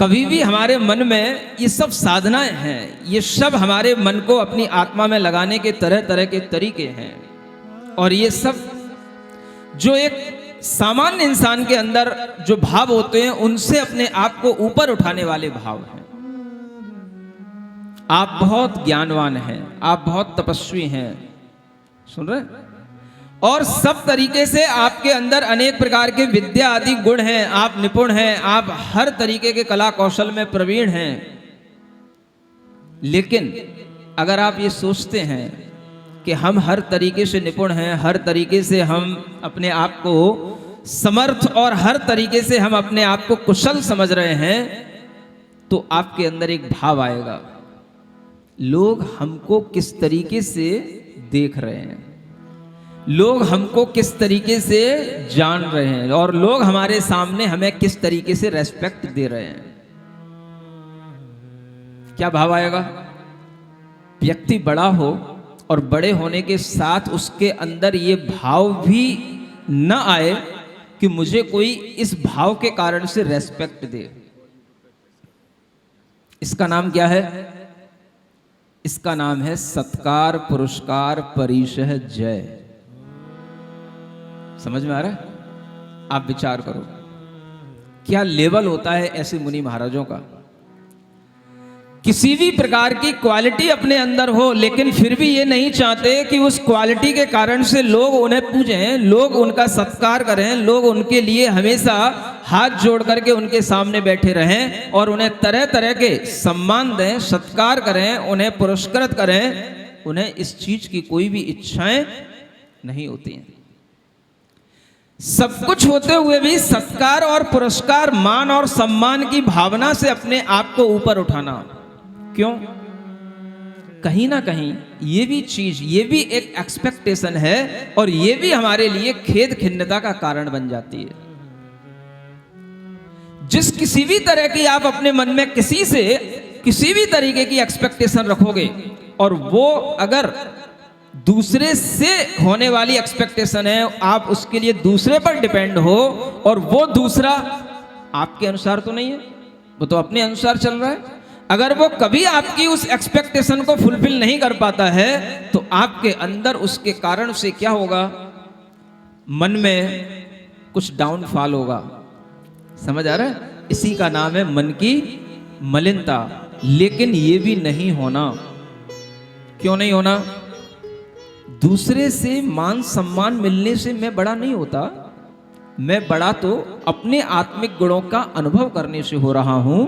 कभी भी हमारे मन में ये सब साधनाएं हैं, ये सब हमारे मन को अपनी आत्मा में लगाने के तरह तरह के तरीके हैं। और ये सब जो एक सामान्य इंसान के अंदर जो भाव होते हैं उनसे अपने आप को ऊपर उठाने वाले भाव हैं। आप बहुत ज्ञानवान हैं, आप बहुत तपस्वी हैं, सुन रहे? और सब तरीके से आपके अंदर अनेक प्रकार के विद्या आदि गुण हैं, आप निपुण हैं, आप हर तरीके के कला कौशल में प्रवीण हैं। लेकिन अगर आप ये सोचते हैं कि हम हर तरीके से निपुण हैं, हर तरीके से हम अपने आप को समर्थ और हर तरीके से हम अपने आप को कुशल समझ रहे हैं, तो आपके अंदर एक भाव आएगा, लोग हमको किस तरीके से देख रहे हैं, लोग हमको किस तरीके से जान रहे हैं, और लोग हमारे सामने हमें किस तरीके से रेस्पेक्ट दे रहे हैं। क्या भाव आएगा? व्यक्ति बड़ा हो और बड़े होने के साथ उसके अंदर ये भाव भी न आए कि मुझे कोई इस भाव के कारण से रेस्पेक्ट दे। इसका नाम क्या है? इसका नाम है सत्कार पुरस्कार परिशह जय। समझ में आ रहा है? आप विचार करो क्या लेवल होता है ऐसे मुनि महाराजों का। किसी भी प्रकार की क्वालिटी अपने अंदर हो, लेकिन फिर भी ये नहीं चाहते कि उस क्वालिटी के कारण से लोग उन्हें पूजें, लोग उनका सत्कार करें, लोग उनके लिए हमेशा हाथ जोड़ करके उनके सामने बैठे रहें और उन्हें तरह तरह के सम्मान दें, सत्कार करें, उन्हें पुरस्कृत करें। उन्हें इस चीज की कोई भी इच्छाएं नहीं होती हैं। सब कुछ होते हुए भी सत्कार और पुरस्कार, मान और सम्मान की भावना से अपने आप को ऊपर उठाना। क्यों? कहीं ना कहीं ये भी चीज, ये भी एक एक्सपेक्टेशन है और ये भी हमारे लिए खेद खिन्नता का कारण बन जाती है। जिस किसी भी तरह की आप अपने मन में किसी से किसी भी तरीके की एक्सपेक्टेशन रखोगे और वो अगर दूसरे से होने वाली एक्सपेक्टेशन है, आप उसके लिए दूसरे पर डिपेंड हो और वो दूसरा आपके अनुसार तो नहीं है, वो तो अपने अनुसार चल रहा है। अगर वो कभी आपकी उस एक्सपेक्टेशन को फुलफिल नहीं कर पाता है तो आपके अंदर उसके कारण से क्या होगा, मन में कुछ डाउनफॉल होगा। समझ आ रहा है? इसी का नाम है मन की मलिनता। लेकिन ये भी नहीं होना। क्यों नहीं होना? दूसरे से मान सम्मान मिलने से मैं बड़ा नहीं होता। मैं बड़ा तो अपने आत्मिक गुणों का अनुभव करने से हो रहा हूं।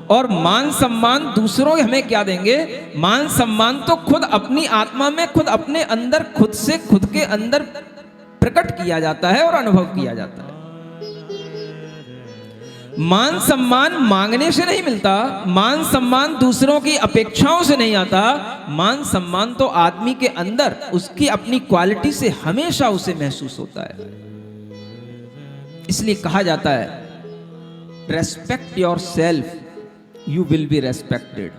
और मान सम्मान दूसरों हमें क्या देंगे? मान सम्मान तो खुद अपनी आत्मा में, खुद अपने अंदर, खुद से खुद के अंदर प्रकट किया जाता है और अनुभव किया जाता है। मान सम्मान मांगने से नहीं मिलता। मान सम्मान दूसरों की अपेक्षाओं से नहीं आता। मान सम्मान तो आदमी के अंदर उसकी अपनी क्वालिटी से हमेशा उसे महसूस होता है। इसलिए कहा जाता है, respect your self, you will be respected.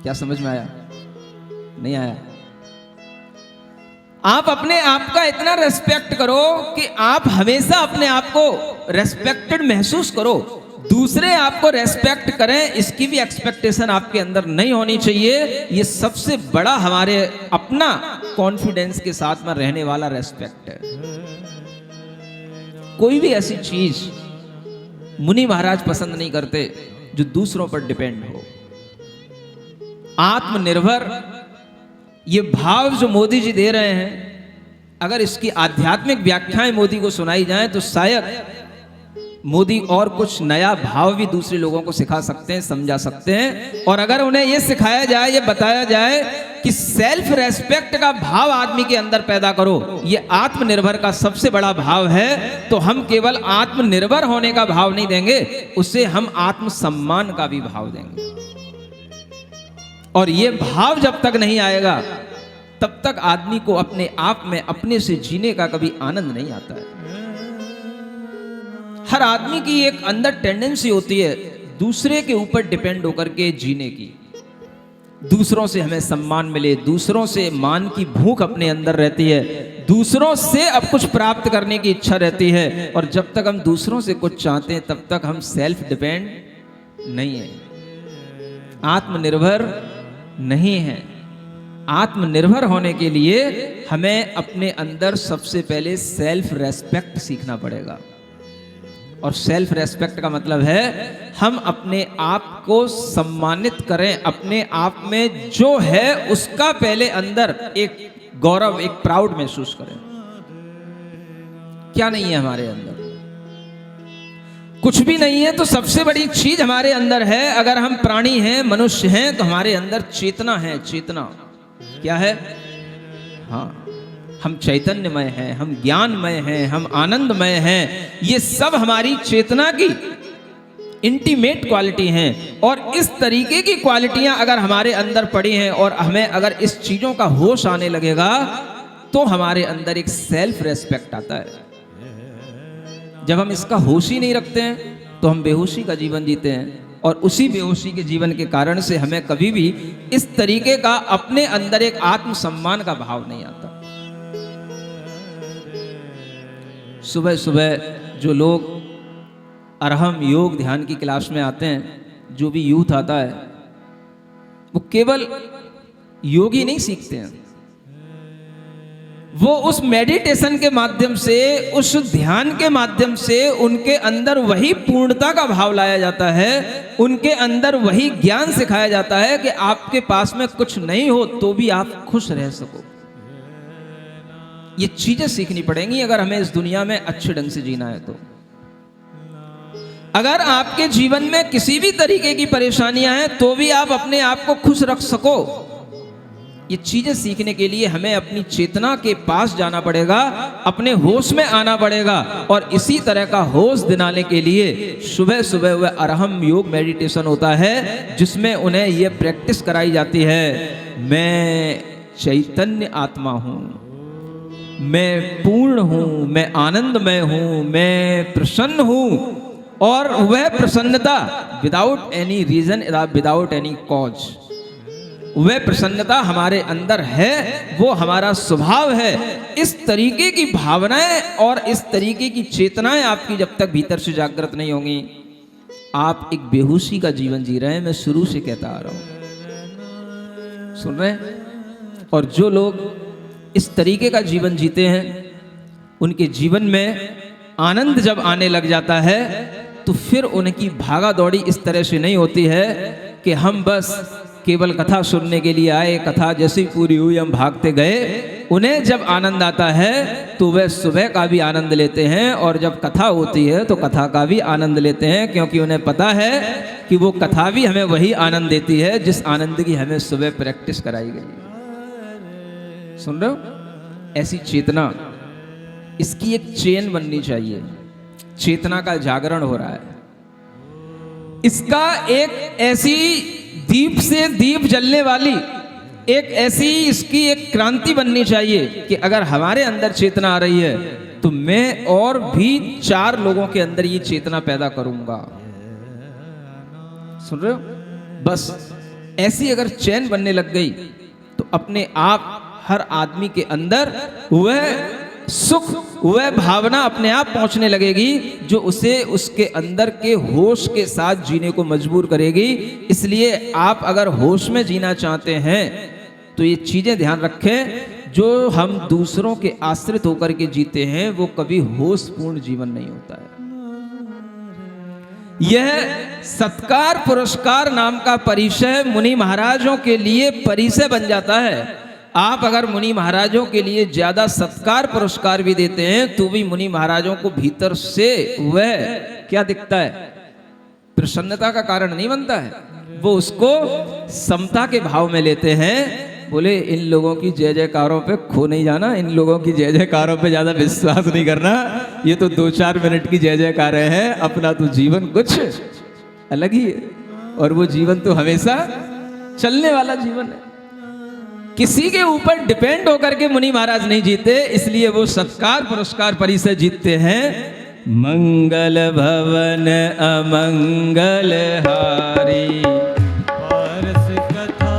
क्या समझ में आया? नहीं आया? आप अपने आप का इतना रेस्पेक्ट करो कि आप हमेशा अपने आप को रेस्पेक्टेड महसूस करो। दूसरे आपको रेस्पेक्ट करें, इसकी भी एक्सपेक्टेशन आपके अंदर नहीं होनी चाहिए। ये सबसे बड़ा हमारे अपना कॉन्फिडेंस के साथ में रहने वाला रेस्पेक्ट है। कोई भी ऐसी चीज मुनि महाराज पसंद नहीं करते जो दूसरों पर डिपेंड हो। आत्मनिर्भर, ये भाव जो मोदी जी दे रहे हैं, अगर इसकी आध्यात्मिक व्याख्याएं मोदी को सुनाई जाएं तो शायद मोदी और कुछ नया भाव भी दूसरे लोगों को सिखा सकते हैं, समझा सकते हैं। और अगर उन्हें यह सिखाया जाए, ये बताया जाए कि सेल्फ रेस्पेक्ट का भाव आदमी के अंदर पैदा करो, ये आत्मनिर्भर का सबसे बड़ा भाव है, तो हम केवल आत्मनिर्भर होने का भाव नहीं देंगे, उससे हम आत्मसम्मान का भी भाव देंगे। और ये भाव जब तक नहीं आएगा तब तक आदमी को अपने आप में अपने से जीने का कभी आनंद नहीं आता है। हर आदमी की एक अंदर टेंडेंसी होती है दूसरे के ऊपर डिपेंड होकर के जीने की। दूसरों से हमें सम्मान मिले, दूसरों से मान की भूख अपने अंदर रहती है, दूसरों से अब कुछ प्राप्त करने की इच्छा रहती है। और जब तक हम दूसरों से कुछ चाहते हैं तब तक हम सेल्फ डिपेंड नहीं है, आत्मनिर्भर नहीं है। आत्मनिर्भर होने के लिए हमें अपने अंदर सबसे पहले सेल्फ रेस्पेक्ट सीखना पड़ेगा। और सेल्फ रेस्पेक्ट का मतलब है हम अपने आप को सम्मानित करें, अपने आप में जो है उसका पहले अंदर एक गौरव, एक प्राउड महसूस करें। क्या नहीं है हमारे अंदर? कुछ भी नहीं है। तो सबसे बड़ी चीज हमारे अंदर है, अगर हम प्राणी हैं, मनुष्य हैं, तो हमारे अंदर चेतना है। चेतना क्या है? हाँ, हम चैतन्यमय हैं, हम ज्ञानमय हैं, हम आनंदमय हैं। ये सब हमारी चेतना की इंटीमेट क्वालिटी हैं। और इस तरीके की क्वालिटियां अगर हमारे अंदर पड़ी हैं और हमें अगर इस चीजों का होश आने लगेगा तो हमारे अंदर एक सेल्फ रेस्पेक्ट आता है। जब हम इसका होश ही नहीं रखते हैं तो हम बेहोशी का जीवन जीते हैं। और उसी बेहोशी के जीवन के कारण से हमें कभी भी इस तरीके का अपने अंदर एक आत्मसम्मान का भाव नहीं आता। सुबह सुबह जो लोग अरहम योग ध्यान की क्लास में आते हैं, जो भी यूथ आता है, वो केवल योग ही नहीं सीखते हैं, वो उस मेडिटेशन के माध्यम से, उस ध्यान के माध्यम से उनके अंदर वही पूर्णता का भाव लाया जाता है, उनके अंदर वही ज्ञान सिखाया जाता है कि आपके पास में कुछ नहीं हो तो भी आप खुश रह सको। ये चीजें सीखनी पड़ेंगी अगर हमें इस दुनिया में अच्छे ढंग से जीना है। तो अगर आपके जीवन में किसी भी तरीके की परेशानियां हैं तो भी आप अपने आप को खुश रख सको, ये चीजें सीखने के लिए हमें अपनी चेतना के पास जाना पड़ेगा, अपने होश में आना पड़ेगा। और इसी तरह का होश दिलाने के लिए सुबह सुबह वह अरहम योग मेडिटेशन होता है, जिसमें उन्हें यह प्रैक्टिस कराई जाती है, मैं चैतन्य आत्मा हूं, मैं पूर्ण हूं, मैं आनंदमय हूं, मैं प्रसन्न हूं। और वह प्रसन्नता without any reason, without any cause, वह प्रसन्नता हमारे अंदर है, वो हमारा स्वभाव है। इस तरीके की भावनाएं और इस तरीके की चेतनाएं आपकी जब तक भीतर से जागृत नहीं होंगी आप एक बेहोशी का जीवन जी रहे हैं। मैं शुरू से कहता आ रहा हूं, सुन रहे हैं? और जो लोग इस तरीके का जीवन जीते हैं, उनके जीवन में आनंद जब आने लग जाता है तो फिर उनकी भागा दौड़ी इस तरह से नहीं होती है कि हम बस केवल कथा सुनने के लिए आए, कथा जैसी पूरी हुई हम भागते गए। उन्हें जब आनंद आता है तो वह सुबह का भी आनंद लेते हैं, और जब कथा होती है तो कथा का भी आनंद लेते हैं, क्योंकि उन्हें पता है कि वो कथा भी हमें वही आनंद देती है जिस आनंद की हमें सुबह प्रैक्टिस कराई गई। सुन रहे हो? ऐसी चेतना, इसकी एक चेन बननी चाहिए। चेतना का जागरण हो रहा है, इसका एक ऐसी दीप से दीप जलने वाली एक ऐसी इसकी एक क्रांति बननी चाहिए कि अगर हमारे अंदर चेतना आ रही है तो मैं और भी 4 लोगों के अंदर ये चेतना पैदा करूंगा। सुन रहे हो? बस ऐसी अगर चैन बनने लग गई तो अपने आप हर आदमी के अंदर वह सुख, वह भावना अपने आप पहुंचने लगेगी जो उसे उसके अंदर के होश के साथ जीने को मजबूर करेगी। इसलिए आप अगर होश में जीना चाहते हैं तो ये चीजें ध्यान रखें, जो हम दूसरों के आश्रित होकर के जीते हैं वो कभी होशपूर्ण जीवन नहीं होता है। यह सत्कार पुरस्कार नाम का परिचय मुनि महाराजों के लिए परिचय बन जाता है। आप अगर मुनि महाराजों के लिए ज्यादा सत्कार पुरस्कार भी देते हैं तो भी मुनि महाराजों को भीतर से वह क्या दिखता है? प्रसन्नता का कारण नहीं बनता है। वो उसको समता के भाव में लेते हैं। बोले इन लोगों की जय जयकारों पे खो नहीं जाना, इन लोगों की जय जयकारों पे ज्यादा विश्वास नहीं करना, ये तो 2-4 मिनट की जय जयकारें हैं, अपना तो जीवन कुछ अलग ही है। और वो जीवन तो हमेशा चलने वाला जीवन है, किसी के ऊपर डिपेंड होकर के मुनि महाराज नहीं जीते, इसलिए वो सत्कार पुरस्कार परिचय जीतते हैं। मंगल भवन अमंगल हारी,
पारस कथा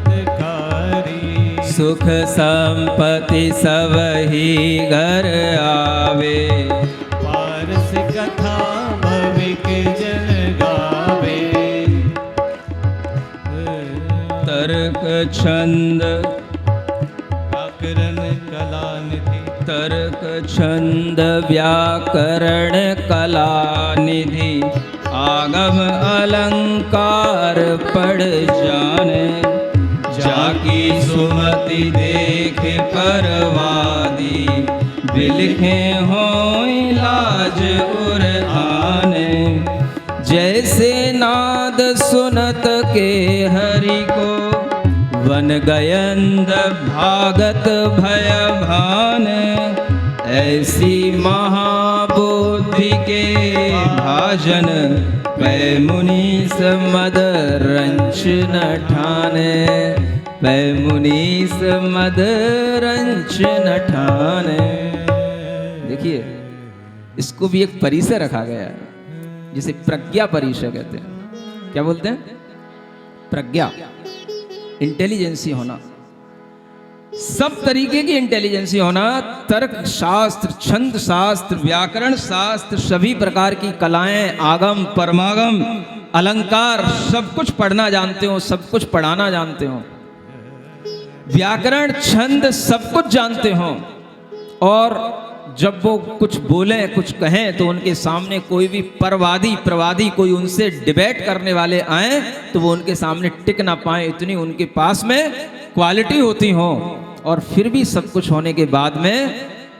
गतकारी,
सुख संपत्ति सब ही घर आवे,
पारस कथा भविक जन गावे,
तर्क छंद
व्याकरण कला निधि,
तर्क छंद व्याकरण कला निधि, आगम अलंकार पढ़ जाने, जाकी सुमति देख परवादी, बिलखे हो लाज उर आने, जैसे नाद सुनत के हरि को, वन गयंद भागत भय भान, ऐसी महाबुद्धि के भाजन, पै मुनीस मद रंच न ठाने, पै मुनीस मद रंच न ठाने। देखिए, इसको भी एक परिचय रखा गया है जिसे प्रज्ञा परिचय कहते हैं। क्या बोलते हैं? प्रज्ञा, इंटेलिजेंसी होना, सब तरीके की इंटेलिजेंसी होना। तर्क शास्त्र, छंद शास्त्र, व्याकरण शास्त्र, सभी प्रकार की कलाएं, आगम परमागम, अलंकार, सब कुछ पढ़ना जानते हो, सब कुछ पढ़ाना जानते हो, व्याकरण छंद सब कुछ जानते हो। और जब वो कुछ बोले कुछ कहें तो उनके सामने कोई भी प्रवादी कोई उनसे डिबेट करने वाले आए तो वो उनके सामने टिक ना पाए, इतनी उनके पास में क्वालिटी होती हो। और फिर भी सब कुछ होने के बाद में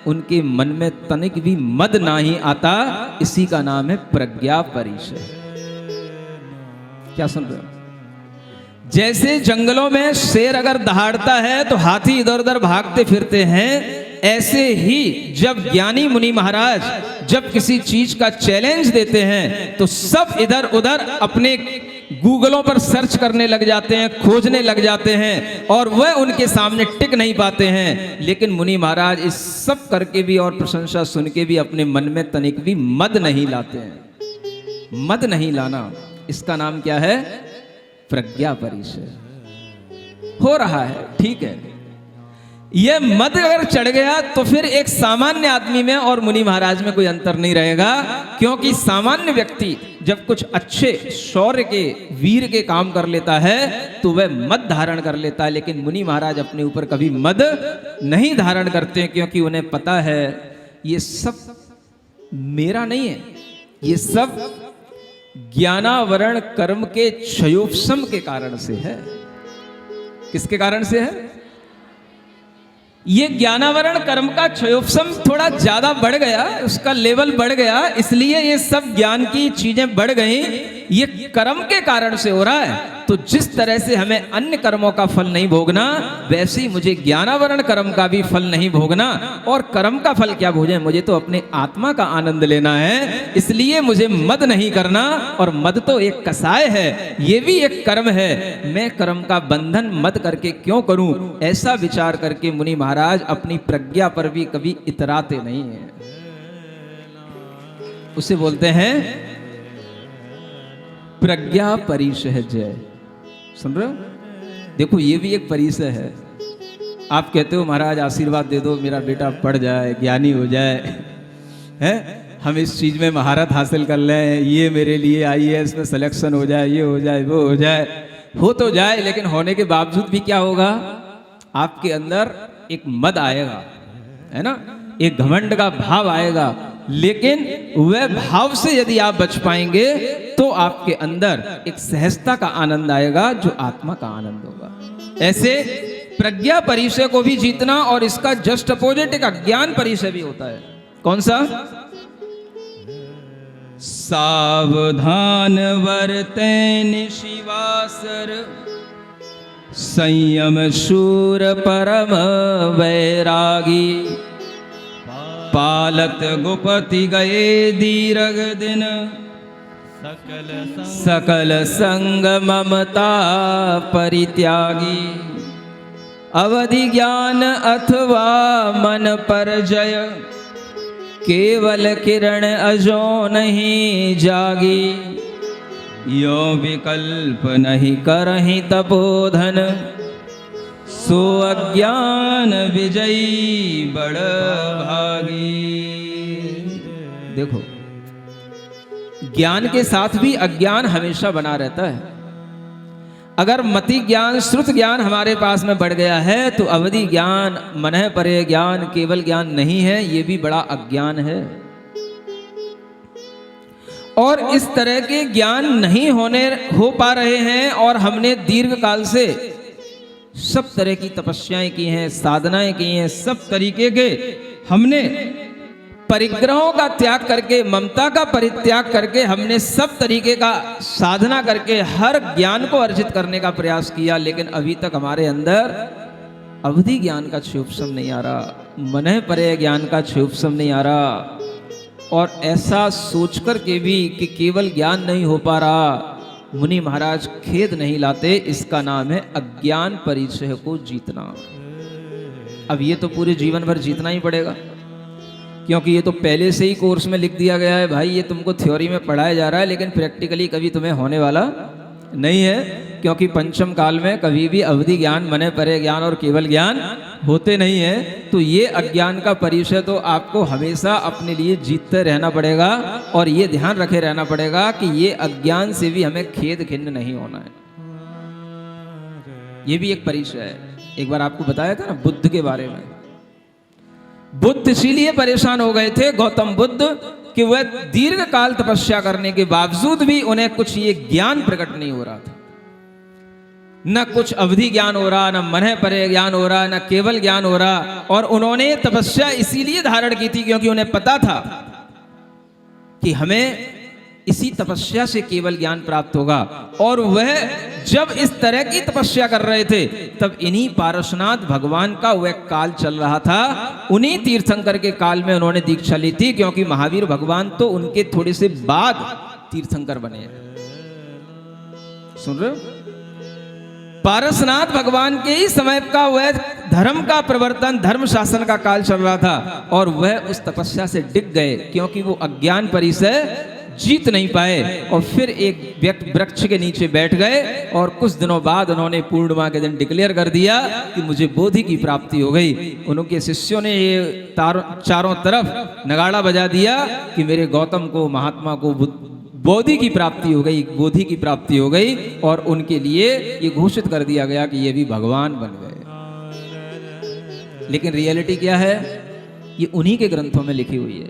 उनके मन में तनिक भी मद ना ही आता। इसी का नाम है प्रज्ञा परिचय। क्या सुन रहे हो? जैसे जंगलों में शेर अगर दहाड़ता है तो हाथी इधर उधर भागते फिरते हैं, ऐसे ही जब ज्ञानी मुनि महाराज जब किसी चीज का चैलेंज देते हैं तो सब इधर उधर अपने गूगलों पर सर्च करने लग जाते हैं, खोजने लग जाते हैं, और वह उनके सामने टिक नहीं पाते हैं। लेकिन मुनि महाराज इस सब करके भी और प्रशंसा सुन के भी अपने मन में तनिक भी मद नहीं लाते हैं। मद नहीं लाना, इसका नाम क्या है? प्रज्ञा परिचय। हो रहा है, ठीक है। ये मद अगर चढ़ गया तो फिर एक सामान्य आदमी में और मुनि महाराज में कोई अंतर नहीं रहेगा, क्योंकि सामान्य व्यक्ति जब कुछ अच्छे शौर्य के वीर के काम कर लेता है तो वह मद धारण कर लेता है, लेकिन मुनि महाराज अपने ऊपर कभी मद नहीं धारण करते, क्योंकि उन्हें पता है ये सब मेरा नहीं है, ये सब ज्ञानावरण कर्म के क्षयोपशम के कारण से है। किसके कारण से है? ये ज्ञानावरण कर्म का क्षयोपशम थोड़ा ज्यादा बढ़ गया, उसका लेवल बढ़ गया, इसलिए ये सब ज्ञान की चीजें बढ़ गई, ये कर्म के कारण से हो रहा है। तो जिस तरह से हमें अन्य कर्मों का फल नहीं भोगना, वैसे ही मुझे ज्ञानावरण कर्म का भी फल नहीं भोगना। और कर्म का फल क्या भोगे? मुझे तो अपने आत्मा का आनंद लेना है, इसलिए मुझे मद नहीं करना। और मद तो एक कसाय है, ये भी एक कर्म है, मैं कर्म का बंधन मद करके क्यों करूं? ऐसा विचार करके मुनि महाराज अपनी प्रज्ञा पर भी कभी इतराते नहीं है। उसे बोलते हैं प्रज्ञा परिशह जय। सुन रहे हो? देखो ये भी एक परिचय है। आप कहते हो महाराज आशीर्वाद दे दो, मेरा बेटा पढ़ जाए, ज्ञानी हो जाए, है, हम इस चीज में महारत हासिल कर लें, ये मेरे लिए IAS में सिलेक्शन हो जाए, ये हो जाए, वो हो जाए। हो तो जाए, लेकिन होने के बावजूद भी क्या होगा? आपके अंदर एक मद आएगा, है ना, एक घमंड का भाव आएगा, लेकिन वह भाव से यदि आप बच पाएंगे तो आपके अंदर एक सहजता का आनंद आएगा, जो आत्मा का आनंद होगा। ऐसे प्रज्ञा परिचय को भी जीतना, और इसका जस्ट अपोजिट एक अज्ञान परिचय भी होता है। कौन सा? सावधान वर्तैन शिवासर, संयम शूर परम वैरागी, पालत गुपति गए दीर्घ दिन, सकल संग ममता परित्यागी, अवधि ज्ञान अथवा मन पर जय, केवल किरण अजो नहीं जागी, यो विकल्प नहीं करहि तपोधन, सो अज्ञान विजयी बड़ भागी। देखो, ज्ञान के साथ भी अज्ञान हमेशा बना रहता है। अगर मति ज्ञान, श्रुत ज्ञान हमारे पास में बढ़ गया है तो अवधि ज्ञान, मनः परे ज्ञान, केवल ज्ञान नहीं है, ये भी बड़ा अज्ञान है। और इस तरह के ज्ञान नहीं हो पा रहे हैं, और हमने दीर्घ काल से सब तरह की तपस्याएं की हैं, साधनाएं की हैं, सब तरीके के हमने परिग्रहों का त्याग करके, ममता का परित्याग करके, हमने सब तरीके का साधना करके हर ज्ञान को अर्जित करने का प्रयास किया, लेकिन अभी तक हमारे अंदर अवधि ज्ञान का क्षयोपशम नहीं आ रहा, मनः परे ज्ञान का क्षयोपशम नहीं आ रहा। और ऐसा सोचकर के भी कि केवल ज्ञान नहीं हो पा रहा, मुनि महाराज खेद नहीं लाते, इसका नाम है अज्ञान परिचय को जीतना। अब ये तो पूरे जीवन भर जीतना ही पड़ेगा, क्योंकि ये तो पहले से ही कोर्स में लिख दिया गया है भाई, ये तुमको थ्योरी में पढ़ाया जा रहा है, लेकिन प्रैक्टिकली कभी तुम्हें होने वाला नहीं है, क्योंकि पंचम काल में कभी भी अवधि ज्ञान, मनः परे ज्ञान और केवल ज्ञान होते नहीं है। तो ये अज्ञान का परिचय तो आपको हमेशा अपने लिए जीतते रहना पड़ेगा, और ये ध्यान रखे रहना पड़ेगा कि ये अज्ञान से भी हमें खेद खिन्न नहीं होना है। ये भी एक परिचय है। एक बार आपको बताया था ना बुद्ध के बारे में, बुद्ध इसीलिए परेशान हो गए थे, गौतम बुद्ध, कि वह दीर्घ काल तपस्या करने के बावजूद भी उन्हें कुछ ये ज्ञान प्रकट नहीं हो रहा था। न कुछ अवधि ज्ञान हो रहा, न मनः परे ज्ञान हो रहा, न केवल ज्ञान हो रहा। और उन्होंने तपस्या इसीलिए धारण की थी क्योंकि उन्हें पता था कि हमें इसी तपस्या से केवल ज्ञान प्राप्त होगा। और वह जब इस तरह की तपस्या कर रहे थे तब इन्हीं पारसनाथ भगवान का वह काल चल रहा था। उन्हीं तीर्थंकर के काल में उन्होंने दीक्षा ली थी, क्योंकि महावीर भगवान तो उनके थोड़े से बाद तीर्थंकर बने। सुन रहे हो? पारसनाथ भगवान के ही समय का वह धर्म का प्रवर्तन, धर्म शासन का काल चल रहा था, और वह उस तपस्या से डिग गए क्योंकि वो अज्ञान परिचय जीत नहीं पाए और फिर एक वृक्ष के नीचे बैठ गए और कुछ दिनों बाद उन्होंने पूर्णिमा के दिन डिक्लेयर कर दिया कि मुझे बोधि की प्राप्ति हो गई। उनके शिष्यों ने ये चारों तरफ नगाड़ा बजा दिया कि मेरे गौतम को, महात्मा को बोधि की प्राप्ति हो गई, बोधि की प्राप्ति हो गई, और उनके लिए ये घोषित कर दिया गया कि ये भी भगवान बन गए। लेकिन रियलिटी क्या है? ये उन्हीं के ग्रंथों में लिखी हुई है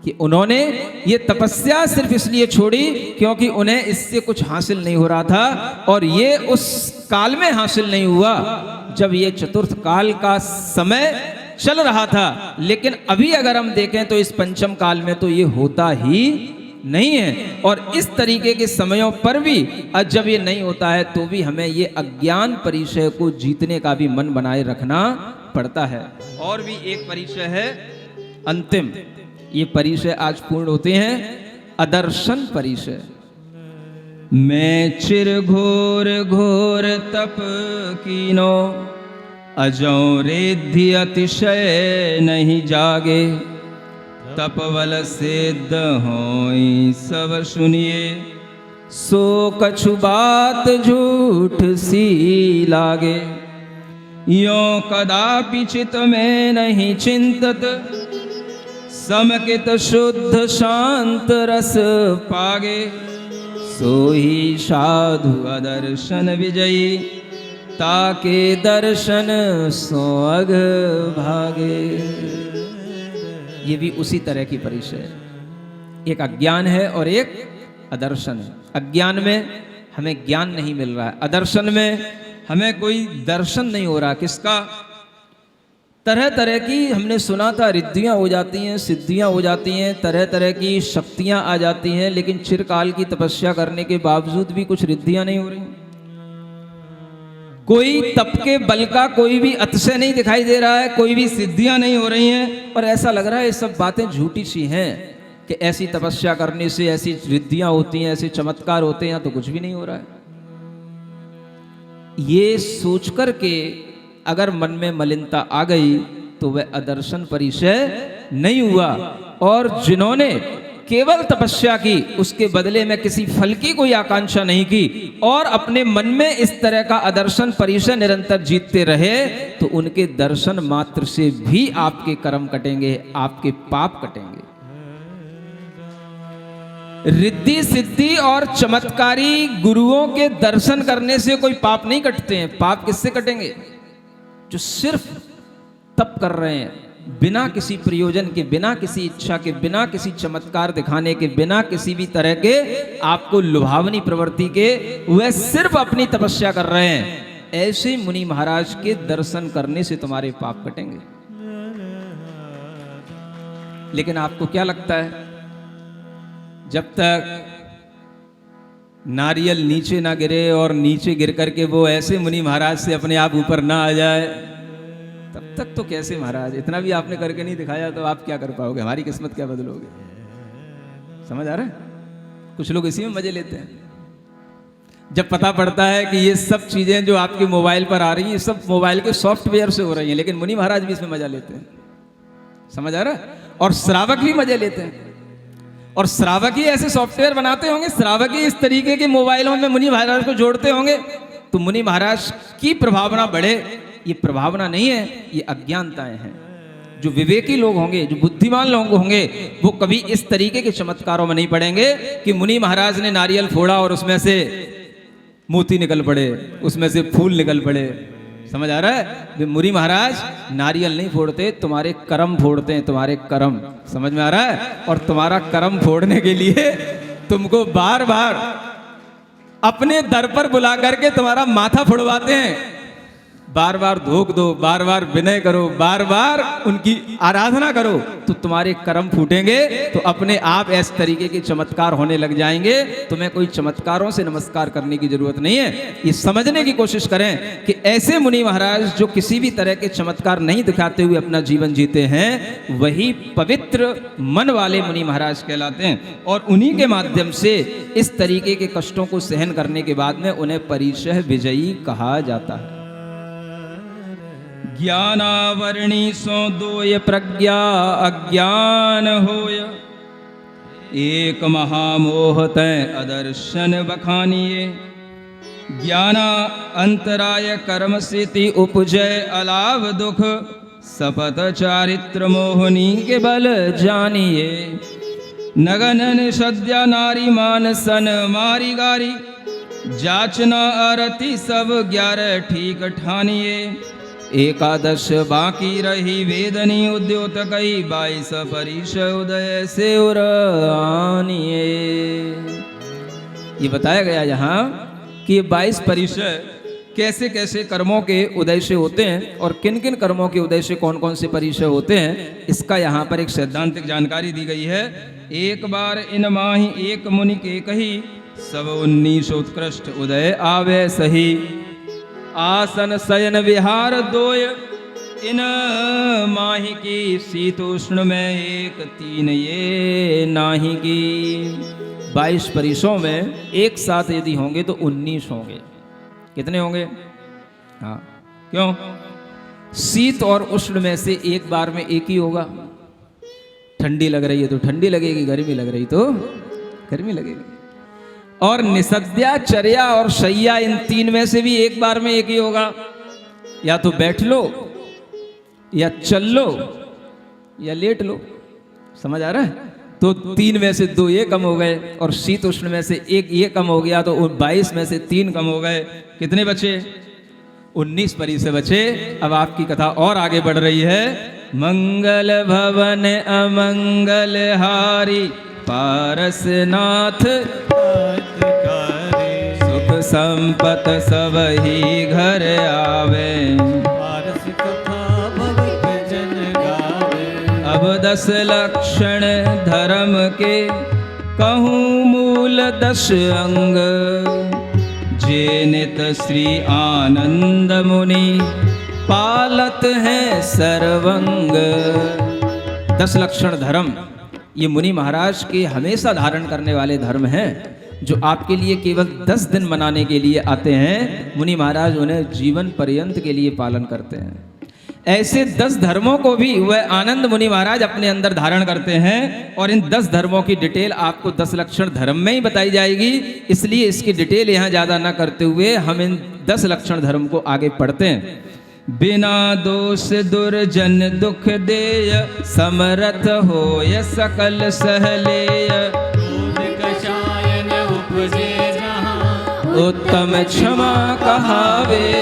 कि उन्होंने ये तपस्या सिर्फ इसलिए छोड़ी क्योंकि उन्हें इससे कुछ हासिल नहीं हो रहा था, और ये उस काल में हासिल नहीं हुआ जब ये चतुर्थ काल का समय चल रहा था। लेकिन अभी अगर हम देखें तो इस पंचम काल में तो ये होता ही नहीं है, और इस तरीके के समयों पर भी जब ये नहीं होता है तो भी हमें ये अज्ञान परिचय को जीतने का भी मन बनाए रखना पड़ता है। और भी एक परिचय है अंतिम, ये परिचय आज पूर्ण होते हैं, अदर्शन परिचय। मैं चिर घोर घोर तप कीनो, अजौ रिद्धि अतिशय नहीं जागे, तपबल सिद्ध होई सब सुनिए, सो कछु बात झूठ सी लागे, यों कदापि चित में नहीं चिंतत, समकित शुद्ध शांत रस पागे, सो ही साधु अदर्शन विजयी, ताके दर्शन सो अग भागे। ये भी उसी तरह की परिचय है, एक अज्ञान है और एक अदर्शन है। अज्ञान में हमें ज्ञान नहीं मिल रहा है, अदर्शन में हमें कोई दर्शन नहीं हो रहा। किसका? तरह तरह की हमने सुना था रिद्धियां हो जाती हैं, सिद्धियां हो जाती हैं, तरह तरह की शक्तियां आ जाती हैं, लेकिन चिरकाल की तपस्या करने के बावजूद भी कुछ रिद्धियां नहीं हो रही। कोई तप के बल का कोई भी अतिशय नहीं दिखाई दे रहा है, कोई भी सिद्धियां नहीं हो रही हैं, और ऐसा लग रहा है ये सब बातें झूठी सी हैं कि ऐसी तपस्या करने से ऐसी रिद्धियां होती हैं, ऐसे चमत्कार होते हैं, तो कुछ भी नहीं हो रहा है। ये सोच कर के अगर मन में मलिनता आ गई तो वह अदर्शन परिचय नहीं हुआ। और जिन्होंने केवल तपस्या की, उसके बदले में किसी फल की कोई आकांक्षा नहीं की, और अपने मन में इस तरह का अदर्शन परिचय निरंतर जीतते रहे, तो उनके दर्शन मात्र से भी आपके कर्म कटेंगे, आपके पाप कटेंगे। रिद्धि सिद्धि और चमत्कारी गुरुओं के दर्शन करने से कोई पाप नहीं कटते हैं। पाप किससे कटेंगे? जो सिर्फ तप कर रहे हैं, बिना किसी प्रयोजन के, बिना किसी इच्छा के, बिना किसी चमत्कार दिखाने के, बिना किसी भी तरह के आपको लुभावनी प्रवृत्ति के, वह सिर्फ अपनी तपस्या कर रहे हैं। ऐसे मुनि महाराज के दर्शन करने से तुम्हारे पाप कटेंगे। लेकिन आपको क्या लगता है, जब तक नारियल नीचे ना गिरे और नीचे गिर करके वो ऐसे मुनि महाराज से अपने आप ऊपर ना आ जाए, तब तक तो कैसे महाराज, इतना भी आपने करके नहीं दिखाया तो आप क्या कर पाओगे, हमारी किस्मत क्या बदलोगे? समझ आ रहा है? कुछ लोग इसी में मजे लेते हैं। जब पता पड़ता है कि ये सब चीजें जो आपके मोबाइल पर आ रही हैं, सब मोबाइल के सॉफ्टवेयर से हो रही हैं, लेकिन मुनि महाराज भी इसमें मजा लेते हैं। समझ आ रहा है? और श्रावक भी मजे लेते हैं, और श्रावक ही ऐसे सॉफ्टवेयर बनाते होंगे, श्रावक ही इस तरीके के मोबाइलों में मुनि महाराज को जोड़ते होंगे, तो मुनि महाराज की प्रभावना बढ़े। ये प्रभावना नहीं है, ये अज्ञानताएं हैं। जो विवेकी लोग होंगे, जो बुद्धिमान लोग होंगे, वो कभी इस तरीके के चमत्कारों में नहीं पड़ेंगे कि मुनि महाराज ने नारियल फोड़ा और उसमें से मोती निकल पड़े, उसमें से फूल निकल पड़े। समझ आ रहा है? मुनि महाराज नारियल नहीं फोड़ते, तुम्हारे कर्म फोड़ते हैं, तुम्हारे कर्म। समझ में आ रहा है? और तुम्हारा कर्म फोड़ने के लिए तुमको बार बार अपने दर पर बुला करके तुम्हारा माथा फोड़वाते हैं। बार बार धोख दो, बार बार विनय करो, बार बार उनकी आराधना करो, तो तुम्हारे कर्म फूटेंगे, तो अपने आप इस तरीके के चमत्कार होने लग जाएंगे। तुम्हें कोई चमत्कारों से नमस्कार करने की जरूरत नहीं है। ये समझने की कोशिश करें कि ऐसे मुनि महाराज जो किसी भी तरह के चमत्कार नहीं दिखाते हुए अपना जीवन जीते हैं, वही पवित्र मन वाले मुनि महाराज कहलाते हैं। और उन्हीं के माध्यम से इस तरीके के कष्टों को सहन करने के बाद में उन्हें परिचय विजयी कहा जाता है। ज्ञानावरणी सो दोय प्रज्ञा अज्ञान होय,
एक महामोह तय अदर्शन बखानिए। ज्ञाना अंतराय कर्म सिति उपजय अलाभ दुख, सपत चारित्र मोहनी के बल जानिए। नगनन सद्या नारी मान सन मारी गारी, जाचना अरति सब 11 ठीक ठानिए। एकादश बाकी रही वेदनी उद्योत कई, 22 परिश उदय से उर आनिए। ये बताया गया यहाँ कि 22 परिचय कैसे कैसे कर्मों के उदय से होते हैं और किन किन कर्मों के उदय से कौन कौन से परिचय होते हैं, इसका यहाँ पर एक सैद्धांतिक जानकारी दी गई है। एक बार इन माही एक मुनि के कही, सब 19 उत्कृष्ट उदय आवे सही। आसन शयन विहार दोय, इन माही की शीतोष्ण में एक 3 ये नाही की। 22 परिसों में एक साथ यदि होंगे तो 19 होंगे। कितने होंगे? हाँ, क्यों? शीत और उष्ण में से एक बार में एक ही होगा। ठंडी लग रही है तो ठंडी लगेगी, गर्मी लग रही तो गर्मी लगेगी। और निसद्या, चर्या और शैया, इन 3 में से भी एक बार में एक ही होगा। या तो बैठ लो, या चल लो, या लेट लो। समझ आ रहा है? तो 3 में से 2 ये कम हो गए और शीत उष्ण में से एक ये कम हो गया, तो 22 में से 3 कम हो गए। कितने बचे? 19 परिचय बचे। अब आपकी कथा और आगे बढ़ रही है। मंगल भवन अमंगल हारी, पारसनाथ सुख संपत सब ही घर आवे।
पारस कथा भविक जन गावे।
अब 10 लक्षण धर्म के, कहूँ मूल 10 अंग। जे नित श्री आनंद मुनि, पालत है सर्वंग। 10 लक्षण धर्म ये मुनि महाराज के हमेशा धारण करने वाले धर्म हैं, जो आपके लिए केवल 10 दिन मनाने के लिए आते हैं। मुनि महाराज उन्हें जीवन पर्यंत के लिए पालन करते हैं। ऐसे 10 धर्मों को भी वह आनंद मुनि महाराज अपने अंदर धारण करते हैं। और इन 10 धर्मों की डिटेल आपको 10 लक्षण धर्म में ही बताई जाएगी, इसलिए इसकी डिटेल यहाँ ज़्यादा ना करते हुए हम इन 10 लक्षण धर्म को आगे पढ़ते हैं। बिना दोष दुर्जन दुख देय, समरथ होय सकल सहलेय।
दूध कषायन उपजे जहाँ,
उत्तम क्षमा कहावे।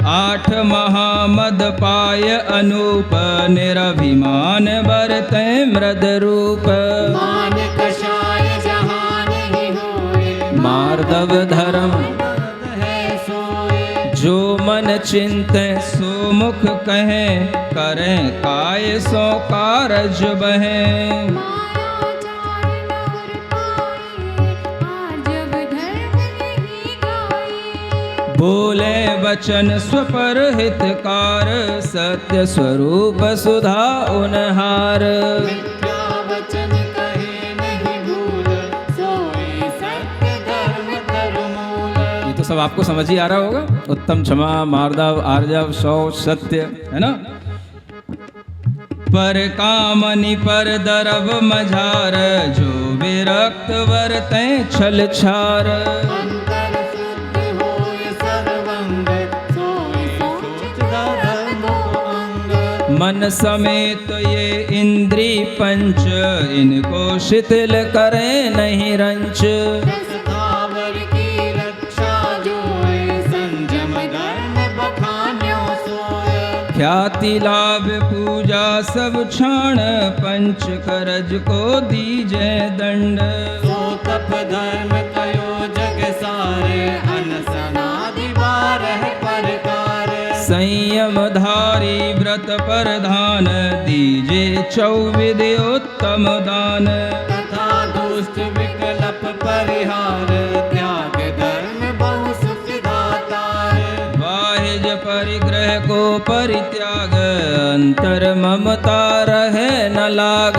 8 महामद पाय अनूप, निरभिमान बरतै मृद रूप।
मान कषाय जहाँ नहीं होए,
मार्दव धर्म
है सोए।
जो मन चिंतै सो मुख कहें, करें काय सो कारज बहें। बोले वचन स्वपर हितकार, सत्य स्वरूप सुधा उनहार।
मिथ्या वचन कहे नहीं भूल, सोई सत्य धर्म धर्मूल।
ये तो सब आपको समझ ही आ रहा होगा। उत्तम, क्षमा, मार्दव, आर्जव, शौच, सत्य, है ना। पर कामनि पर दरब मझार, जो विरक्त वर्तै छल छार।
अंतर शुद्ध होय सर्वंग, सोई सोच धर्म अंग।
मन समेत ये इंद्री पंच, इनको शिथिल करे नहीं रंच।
स्थावर की रक्षा जोए, संयम धर्म बखान्यो सोय।
ख्याति लाभ पूजा सब क्षण, पंच करज को दीजे दंड।
सो तप धर्म कयो जग सारे, अनसनादि 12 प्रकार।
संयम धारी व्रत प्रधान, दीजे 24 उत्तम दान।
तथा दुष्ट विकल्प परिहार, त्याग धर्म बहु सुख दातार।
बाह्य परिग्रह को परित्याग, अंतर ममता रहे न लाग।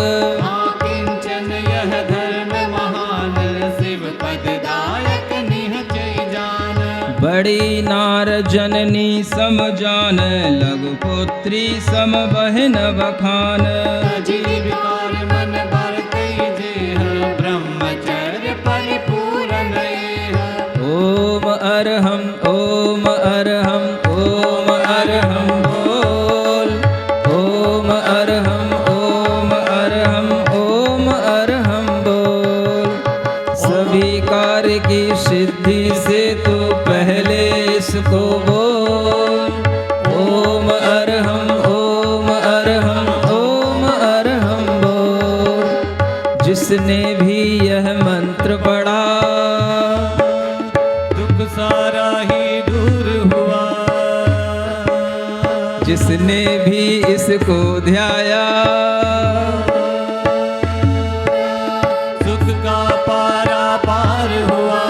किंचन यह धर्म महान, शिव पद दायक निहचै जान।
बड़ी नार जननी सम जान, लघु पुत्री सम बहन बखान।
अजीब विकार मन बरतै जेह,
अरहम ओम अरहम ओम अरहम बोल ओम अरहम ओम अरहम ओम अरहम बोल। सभी कार्य की सिद्धि से तू पहले इसको बोल ओम अरहम ओम अरहम ओम अरहम बोल। जिसने भी यह मंत्र पढ़ा
दुख सारा ही दूर हुआ।
जिसने भी इसको ध्याया
सुख का पारा पार हुआ।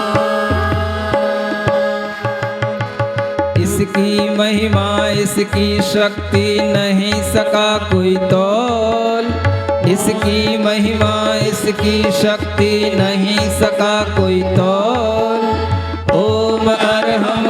इसकी महिमा इसकी शक्ति नहीं सका कोई तौल। इसकी महिमा इसकी शक्ति नहीं सका कोई तौल। ओम अरहम